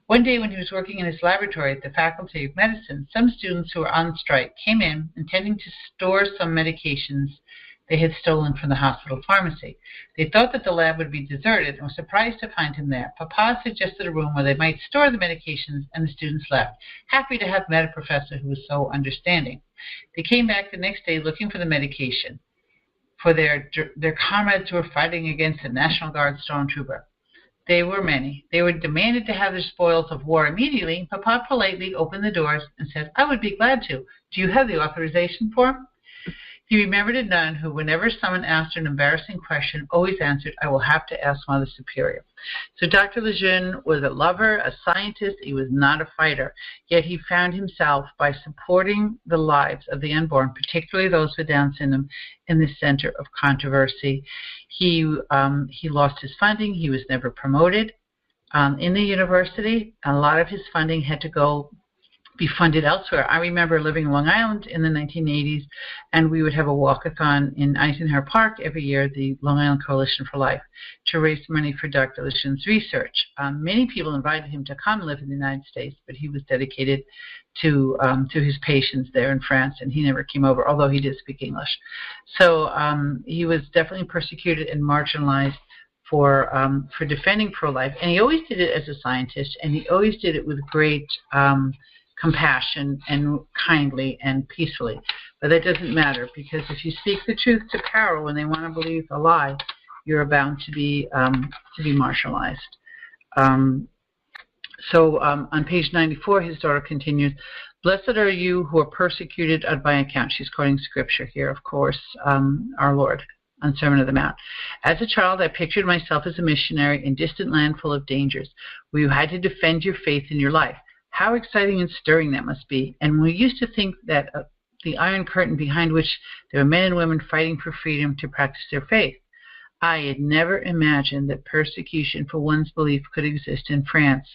One day when he was working in his laboratory at the Faculty of Medicine, some students who were on strike came in intending to store some medications they had stolen from the hospital pharmacy. They thought that the lab would be deserted and were surprised to find him there. Papa suggested a room where they might store the medications, and the students left, happy to have met a professor who was so understanding. They came back the next day looking for the medication for their comrades who were fighting against a National Guard stormtrooper. They were many. They were demanded to have their spoils of war immediately. Papa politely opened the doors and said, I would be glad to. Do you have the authorization form? He remembered a nun who, whenever someone asked her an embarrassing question, always answered, I will have to ask Mother Superior. So Dr. Lejeune was a lover, a scientist. He was not a fighter. Yet he found himself, by supporting the lives of the unborn, particularly those with Down syndrome, in the center of controversy. He lost his funding. He was never promoted in the university. A lot of his funding had to be funded elsewhere. I remember living in Long Island in the 1980s, and we would have a walkathon in Eisenhower Park every year, the Long Island Coalition for Life, to raise money for Dr. Lejeune's research. Many people invited him to come live in the United States, but he was dedicated to his patients there in France, and he never came over, although he did speak English. So he was definitely persecuted and marginalized for defending pro-life, and he always did it as a scientist, and he always did it with great compassion and kindly and peacefully. But that doesn't matter, because if you speak the truth to power when they want to believe a lie, you're bound to be marginalized. So on page 94, his daughter continues, "Blessed are you who are persecuted on my account." She's quoting scripture here, of course, our Lord on Sermon on the Mount. "As a child, I pictured myself as a missionary in a distant land full of dangers, where you had to defend your faith in your life. How exciting and stirring that must be. And we used to think that the iron curtain behind which there were men and women fighting for freedom to practice their faith. I had never imagined that persecution for one's belief could exist in France.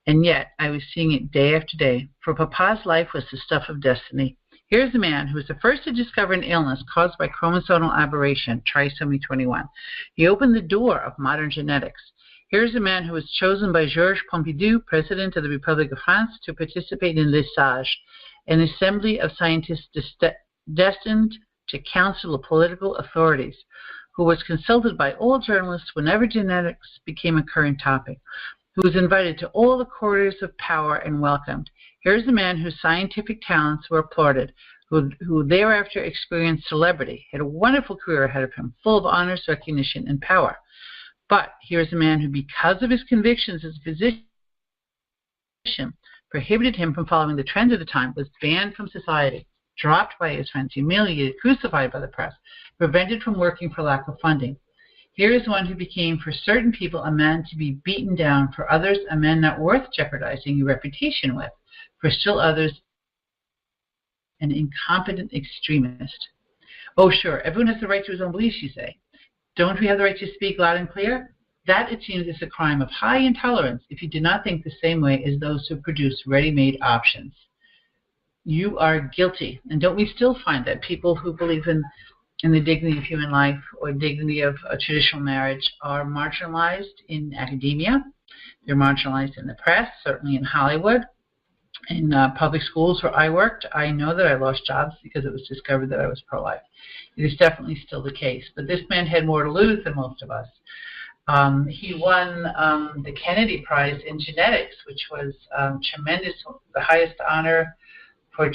And yet, I was seeing it day after day, for Papa's life was the stuff of destiny. Here's a man who was the first to discover an illness caused by chromosomal aberration, trisomy 21. He opened the door of modern genetics. Here's a man who was chosen by Georges Pompidou, President of the Republic of France, to participate in Les Sages, an assembly of scientists destined to counsel the political authorities, who was consulted by all journalists whenever genetics became a current topic, who was invited to all the corridors of power and welcomed. Here's a man whose scientific talents were applauded, who thereafter experienced celebrity, had a wonderful career ahead of him, full of honors, recognition, and power. But here's a man who, because of his convictions as a physician, prohibited him from following the trends of the time, was banned from society, dropped by his friends, humiliated, crucified by the press, prevented from working for lack of funding. Here is one who became, for certain people, a man to be beaten down, for others, a man not worth jeopardizing your reputation with, for still others, an incompetent extremist. Oh, sure, everyone has the right to his own beliefs, you say. Don't we have the right to speak loud and clear? That, it seems, is a crime of high intolerance if you do not think the same way as those who produce ready-made options. You are guilty. And don't we still find that people who believe in the dignity of human life or dignity of a traditional marriage are marginalized in academia? They're marginalized in the press, certainly in Hollywood. In public schools where I worked, I know that I lost jobs because it was discovered that I was pro-life. It is definitely still the case. But this man had more to lose than most of us. He won the Kennedy Prize in genetics, which was tremendous, the highest honor for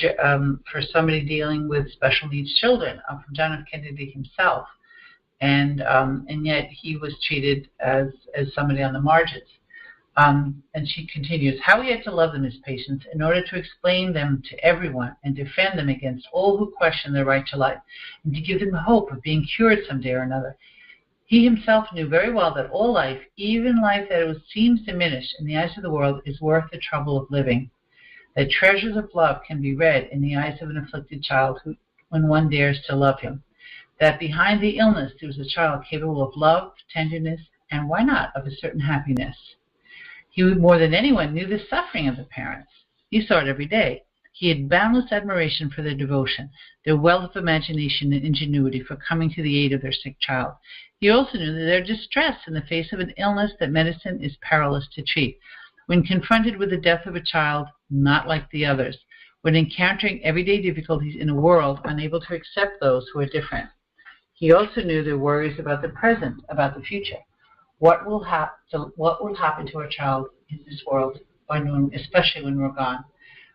somebody dealing with special needs children, from John F. Kennedy himself. And yet he was treated as somebody on the margins. And she continues, how he had to love them, his patients, in order to explain them to everyone and defend them against all who question their right to life, and to give them hope of being cured someday or another. He himself knew very well that all life, even life that seems diminished in the eyes of the world, is worth the trouble of living. That treasures of love can be read in the eyes of an afflicted child when one dares to love him. That behind the illness there was a child capable of love, tenderness, and why not, of a certain happiness. He, more than anyone, knew the suffering of the parents. He saw it every day. He had boundless admiration for their devotion, their wealth of imagination and ingenuity for coming to the aid of their sick child. He also knew that their distress in the face of an illness that medicine is powerless to treat. When confronted with the death of a child not like the others, when encountering everyday difficulties in a world unable to accept those who are different. He also knew their worries about the present, about the future. What will happen to our child in this world, especially when we're gone?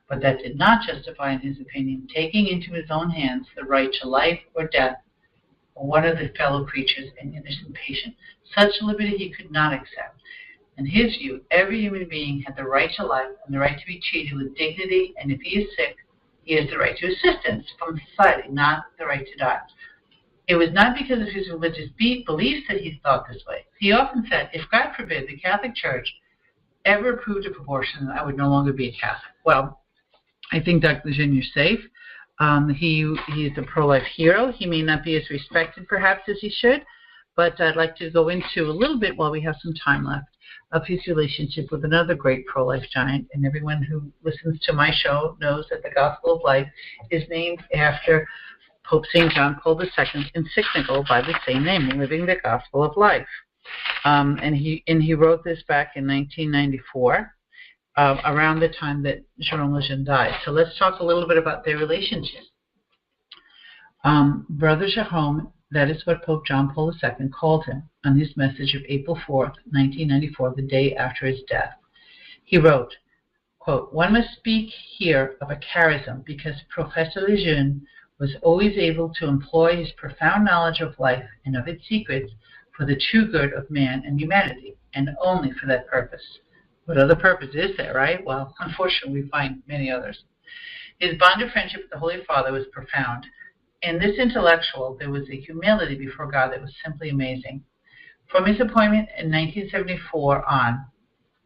But that did not justify, in his opinion, taking into his own hands the right to life or death for one of the fellow creatures, an innocent patient. Such liberty he could not accept. In his view, every human being had the right to life and the right to be treated with dignity, and if he is sick, he has the right to assistance from society, not the right to die. It was not because of his religious beliefs that he thought this way. He often said, if God forbid the Catholic Church ever approved of abortion, I would no longer be a Catholic. Well, I think Dr. Lejeune, safe. He is a pro-life hero. He may not be as respected, perhaps, as he should, but I'd like to go into a little bit, while we have some time left, of his relationship with another great pro-life giant. And everyone who listens to my show knows that the Gospel of Life is named after Pope St. John Paul II's encyclical by the same name, Living the Gospel of Life. And he wrote this back in 1994, around the time that Jerome Lejeune died. So let's talk a little bit about their relationship. Brother Jerome, that is what Pope John Paul II called him on his message of April 4th, 1994, the day after his death. He wrote, quote, one must speak here of a charism because Professor Lejeune was always able to employ his profound knowledge of life and of its secrets for the true good of man and humanity, and only for that purpose. What other purpose is there, right? Well, unfortunately, we find many others. His bond of friendship with the Holy Father was profound. In this intellectual, there was a humility before God that was simply amazing. From his appointment in 1974 on,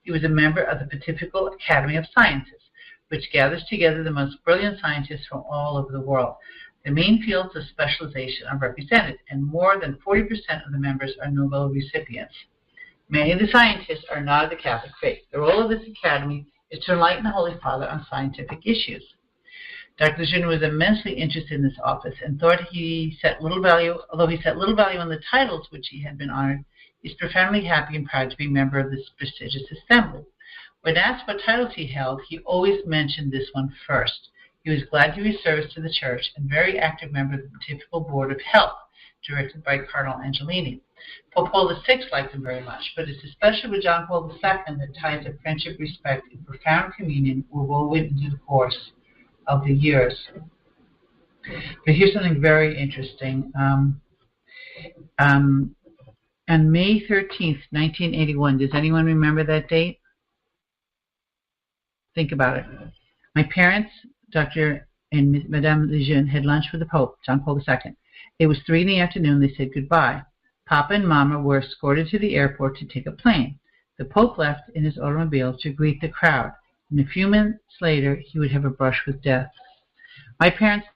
he was a member of the Pontifical Academy of Sciences, which gathers together the most brilliant scientists from all over the world. The main fields of specialization are represented, and more than 40% of the members are Nobel recipients. Many of the scientists are not of the Catholic faith. The role of this academy is to enlighten the Holy Father on scientific issues. Dr. Lejeune was immensely interested in this office and thought he set little value, although he set little value on the titles which he had been honored, he's profoundly happy and proud to be a member of this prestigious assembly. When asked what titles he held, he always mentioned this one first. He was glad to be of service to the Church and very active member of the Pontifical Board of Health, directed by Cardinal Angelini. Pope Paul VI liked him very much, but it's especially with John Paul II that ties of friendship, respect, and profound communion were woven into the course of the years. But here's something very interesting. On May 13th, 1981, does anyone remember that date? Think about it. My parents, Dr. and Madame Lejeune, had lunch with the Pope, John Paul II. It was 3 in the afternoon. They said goodbye. Papa and Mama were escorted to the airport to take a plane. The Pope left in his automobile to greet the crowd, and a few minutes later he would have a brush with death. My parents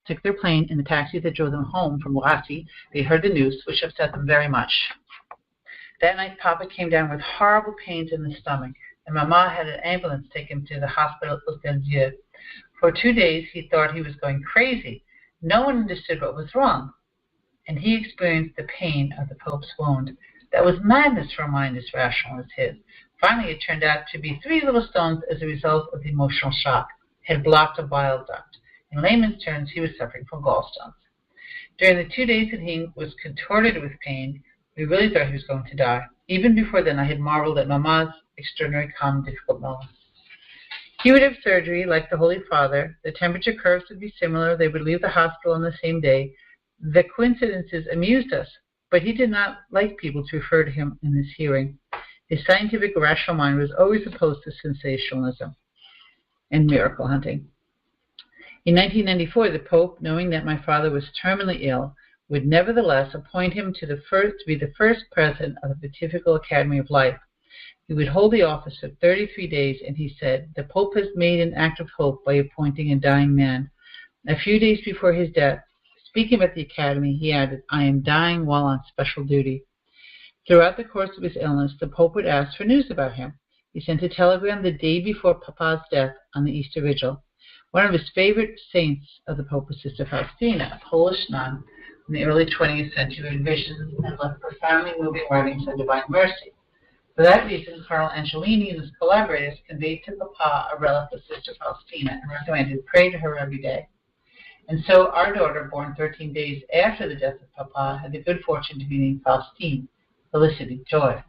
took their plane in the taxi that drove them home from Roissy. They heard the news, which upset them very much. That night, Papa came down with horrible pains in the stomach, and Mama had an ambulance take him to the hospital at Hôtel Dieu. For 2 days, he thought he was going crazy. No one understood what was wrong, and he experienced the pain of the Pope's wound. That was madness for a mind as rational as his. Finally, it turned out to be 3 little stones as a result of the emotional shock. Had blocked a bile duct. In layman's terms, he was suffering from gallstones. During the 2 days that he was contorted with pain, we really thought he was going to die. Even before then, I had marveled at Mama's extraordinary calm and difficult moments. He would have surgery like the Holy Father. The temperature curves would be similar. They would leave the hospital on the same day. The coincidences amused us, but he did not like people to refer to him in this hearing. His scientific, rational mind was always opposed to sensationalism and miracle hunting. In 1994, the Pope, knowing that my father was terminally ill, would nevertheless appoint him to be the first president of the Pontifical Academy of Life. He would hold the office for 33 days, and he said, "The Pope has made an act of hope by appointing a dying man." A few days before his death, speaking at the Academy, he added, "I am dying while on special duty." Throughout the course of his illness, the Pope would ask for news about him. He sent a telegram the day before Papa's death on the Easter Vigil. One of his favorite saints of the Pope was Sister Faustina, a Polish nun in the early 20th century, who envisioned and left profoundly moving writings on divine mercy. For that reason, Cardinal Angelini and his collaborators conveyed to Papa a relic of Sister Faustina and recommended pray to her every day. And so our daughter, born 13 days after the death of Papa, had the good fortune to be named Faustine, felicity, joy.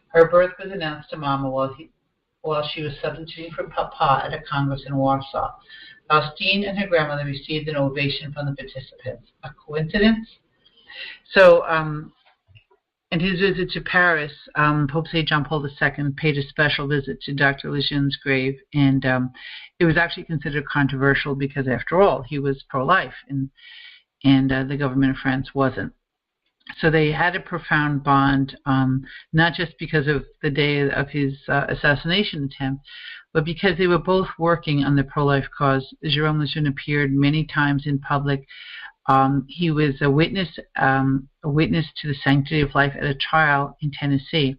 Her birth was announced to Mama while she was substituting for Papa at a congress in Warsaw. Faustine and her grandmother received an ovation from the participants. A coincidence? So, in his visit to Paris, Pope St. John Paul II paid a special visit to Dr. Lejeune's grave, and it was actually considered controversial because, after all, he was pro-life, and the government of France wasn't. So they had a profound bond, not just because of the day of his assassination attempt, but because they were both working on the pro-life cause. Jérôme Lejeune appeared many times in public. He was a witness to the sanctity of life at a trial in Tennessee.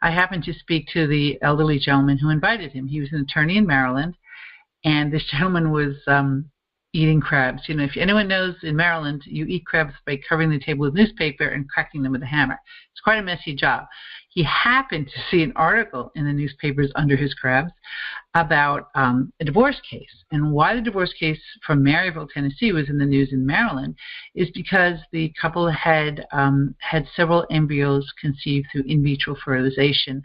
I happened to speak to the elderly gentleman who invited him. He was an attorney in Maryland, and this gentleman was eating crabs. You know, if anyone knows, in Maryland, you eat crabs by covering the table with newspaper and cracking them with a hammer. It's quite a messy job. He happened to see an article in the newspapers under his crabs about a divorce case. And why the divorce case from Maryville, Tennessee was in the news in Maryland is because the couple had several embryos conceived through in vitro fertilization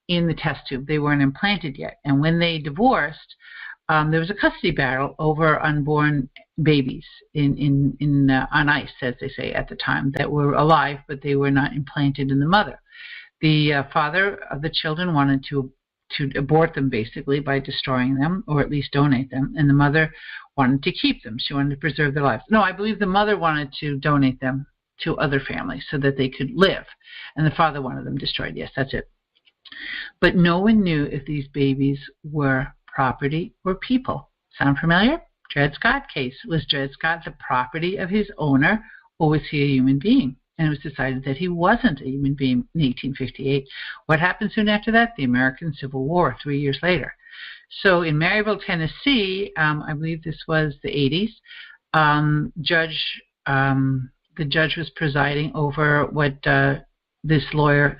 in the test tube. They weren't implanted yet. And when they divorced, there was a custody battle over unborn babies on ice, as they say at the time, that were alive, but they were not implanted in the mother. The father of the children wanted to abort them, basically, by destroying them, or at least donate them, and the mother wanted to keep them. She wanted to preserve their lives. No, I believe the mother wanted to donate them to other families so that they could live, and the father wanted them destroyed. Yes, that's it. But no one knew if these babies were property or people. Sound familiar? Dred Scott case. Was Dred Scott the property of his owner, or was he a human being? And it was decided that he wasn't a human being in 1858. What happened soon after that? The American Civil War, 3 years later. So in Maryville, Tennessee, I believe this was the 80s, the judge was presiding over what this lawyer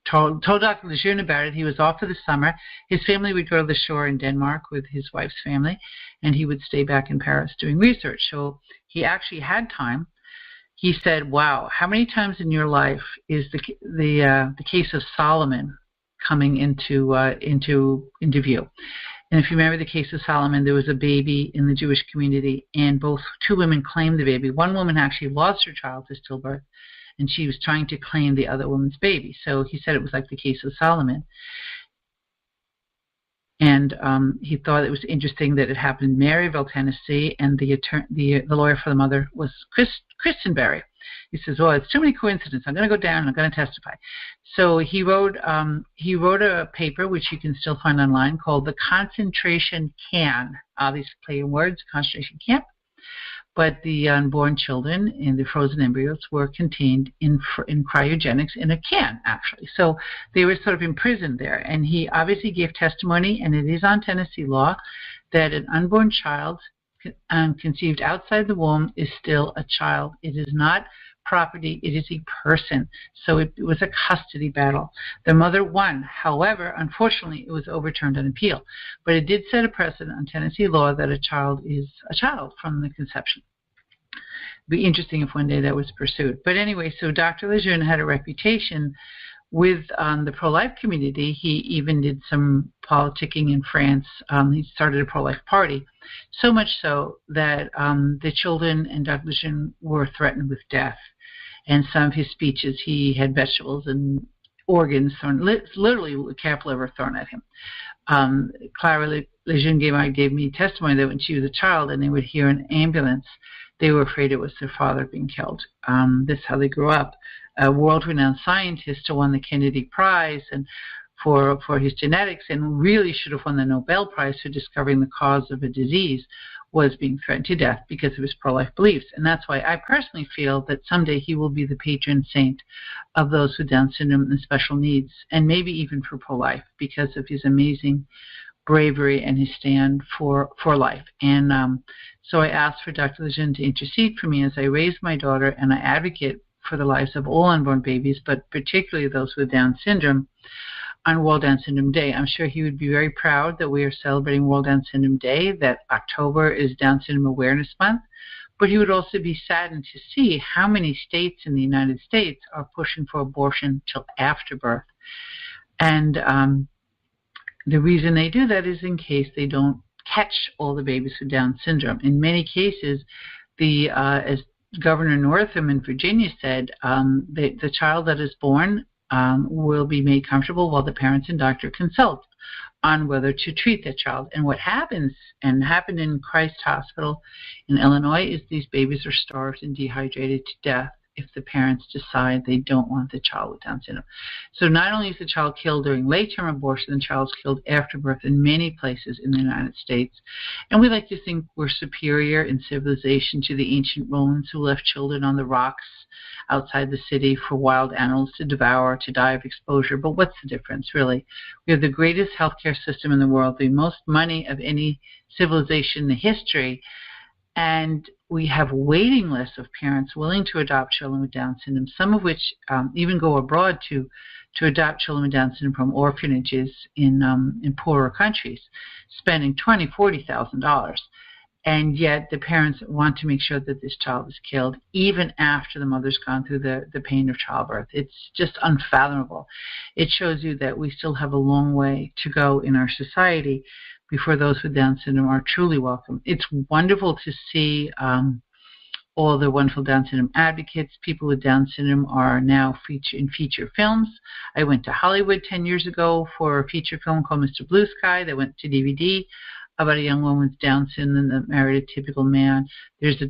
told Dr. Lejeune about it. He was off for the summer. His family would go to the shore in Denmark with his wife's family, and he would stay back in Paris doing research. So he actually had time. He said, wow, how many times in your life is the case of Solomon coming into view? And if you remember the case of Solomon, there was a baby in the Jewish community, and two women claimed the baby. One woman actually lost her child to stillbirth, and she was trying to claim the other woman's baby. So he said it was like the case of Solomon. And he thought it was interesting that it happened in Maryville, Tennessee, and the lawyer for the mother was Christenberry. He says, "Well, it's too many coincidences. I'm going to go down and I'm going to testify." So he wrote a paper, which you can still find online, called "The Concentration Can." These play in words, concentration camp. But the unborn children and the frozen embryos were contained in cryogenics in a can, actually. So they were sort of imprisoned there. And he obviously gave testimony, and it is on Tennessee law, that an unborn child conceived outside the womb is still a child. It is not property. It is a person. So it was a custody battle. The mother won. However, unfortunately, it was overturned on appeal. But it did set a precedent on Tennessee law that a child is a child from the conception. It'd be interesting if one day that was pursued. But anyway, so Dr. Lejeune had a reputation with the pro-life community. He even did some politicking in France. He started a pro-life party, so much so that the children and Dr. Lejeune were threatened with death. And some of his speeches, he had vegetables and organs thrown, literally a calf liver thrown at him. Clara Lejeune gave me testimony that when she was a child and they would hear an ambulance, they were afraid it was their father being killed. This is how they grew up. A world-renowned scientist who won the Kennedy Prize and for his genetics, and really should have won the Nobel Prize for discovering the cause of a disease, was being threatened to death because of his pro-life beliefs. And that's why I personally feel that someday he will be the patron saint of those with Down syndrome and special needs, and maybe even for pro-life, because of his amazing bravery and his stand for life. And so I asked for Dr. Lejeune to intercede for me as I raise my daughter, and I advocate for the lives of all unborn babies, but particularly those with Down syndrome, on World Down Syndrome Day. I'm sure he would be very proud that we are celebrating World Down Syndrome Day, that October is Down Syndrome Awareness Month, but he would also be saddened to see how many states in the United States are pushing for abortion till after birth. And the reason they do that is in case they don't catch all the babies with Down syndrome. In many cases, as Governor Northam in Virginia said, the child that is born will be made comfortable while the parents and doctor consult on whether to treat that child. And what happens, and happened in Christ Hospital in Illinois, is these babies are starved and dehydrated to death if the parents decide they don't want the child with Down syndrome. So not only is the child killed during late-term abortion, the child's killed after birth in many places in the United States. And we like to think we're superior in civilization to the ancient Romans who left children on the rocks outside the city for wild animals to devour, to die of exposure. But what's the difference, really? We have the greatest healthcare system in the world, the most money of any civilization in the history, and we have waiting lists of parents willing to adopt children with Down syndrome, some of which even go abroad to adopt children with Down syndrome from orphanages in poorer countries, spending $20,000, $40,000. And yet the parents want to make sure that this child is killed even after the mother's gone through the pain of childbirth. It's just unfathomable. It shows you that we still have a long way to go in our society. before those with Down syndrome are truly welcome. It's wonderful to see all the wonderful Down syndrome advocates. People with Down syndrome are now featured in feature films. I went to Hollywood 10 years ago for a feature film called Mr. Blue Sky that went to DVD about a young woman with Down syndrome that married a typical man. There's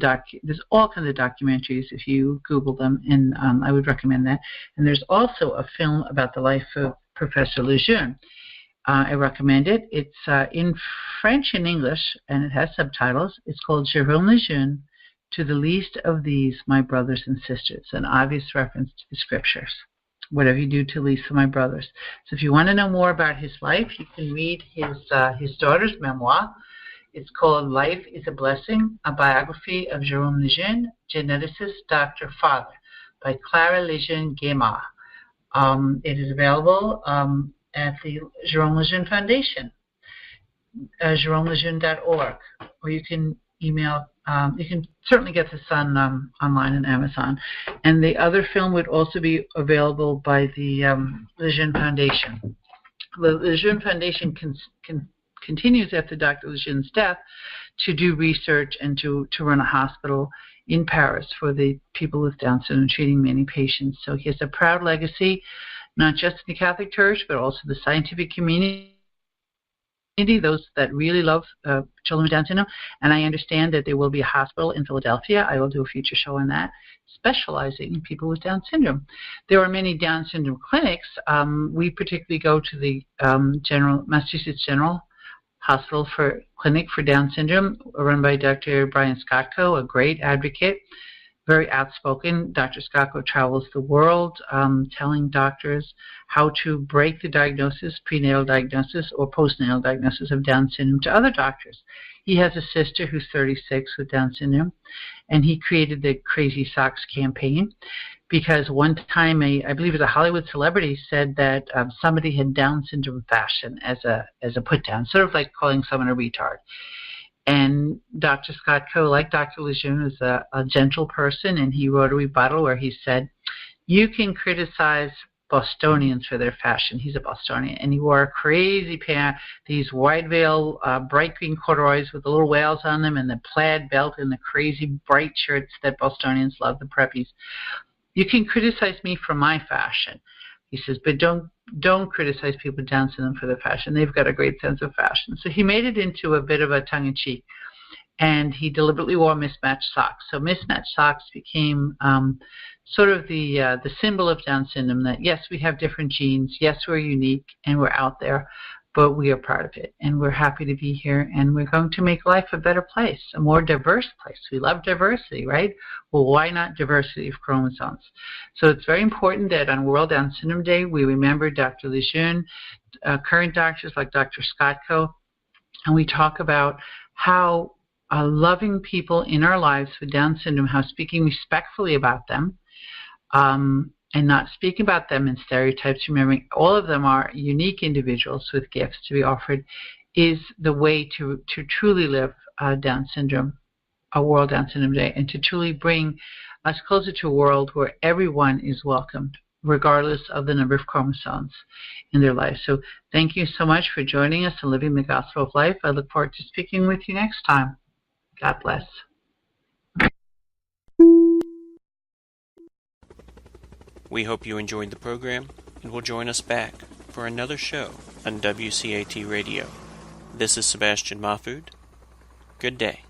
all kinds of documentaries if you Google them, and I would recommend that. And there's also a film about the life of Professor Lejeune. I recommend it. It's in French and English, and it has subtitles. It's called Jérôme Lejeune, To the Least of These, My Brothers and Sisters, an obvious reference to the scriptures. Whatever you do to the least of my brothers. So if you want to know more about his life, you can read his daughter's memoir. It's called Life is a Blessing, a biography of Jérôme Lejeune, geneticist, doctor, father, by Clara Lejeune Guémard. It is available at the Jérôme Lejeune Foundation, JéromeLejeune.org, or you can email. You can certainly get this on online on Amazon. And the other film would also be available by the Lejeune Foundation. The Lejeune Foundation continues after Dr. Lejeune's death to do research and to run a hospital in Paris for the people with Down syndrome, treating many patients. So he has a proud legacy, not just in the Catholic Church, but also the scientific community, those that really love children with Down syndrome. And I understand that there will be a hospital in Philadelphia. I will do a future show on that, specializing in people with Down syndrome. There are many Down syndrome clinics. We particularly go to the Massachusetts General Hospital Clinic for Down syndrome, run by Dr. Brian Skotko, a great advocate, very outspoken. Dr. Skotko travels the world telling doctors how to break the diagnosis, prenatal diagnosis or postnatal diagnosis of Down syndrome to other doctors. He has a sister who's 36 with Down syndrome, and he created the Crazy Socks campaign because one time I believe it was a Hollywood celebrity said that somebody had Down syndrome fashion as a put down, sort of like calling someone a retard. And Dr. Skotko, like Dr. Lejeune, is a gentle person, and he wrote a rebuttal where he said, you can criticize Bostonians for their fashion. He's a Bostonian, and he wore a crazy pair, these wide veil, bright green corduroys with the little whales on them, and the plaid belt, and the crazy bright shirts that Bostonians love, the preppies. You can criticize me for my fashion, he says, but don't criticize people with Down syndrome for their fashion. They've got a great sense of fashion. So he made it into a bit of a tongue-in-cheek, and he deliberately wore mismatched socks. So mismatched socks became sort of the symbol of Down syndrome, that yes, we have different genes, yes, we're unique, and we're out there, but we are part of it, and we're happy to be here, and we're going to make life a better place, a more diverse place. We love diversity, right? Well, why not diversity of chromosomes? So it's very important that on World Down Syndrome Day, we remember Dr. Lejeune, current doctors like Dr. Skotko, and we talk about how loving people in our lives with Down syndrome, how speaking respectfully about them, and not speaking about them in stereotypes, remembering all of them are unique individuals with gifts to be offered, is the way to truly live Down syndrome, a World Down Syndrome Day, and to truly bring us closer to a world where everyone is welcomed, regardless of the number of chromosomes in their life. So thank you so much for joining us and living the gospel of life. I look forward to speaking with you next time. God bless. We hope you enjoyed the program and will join us back for another show on WCAT Radio. This is Sebastian Mahfood. Good day.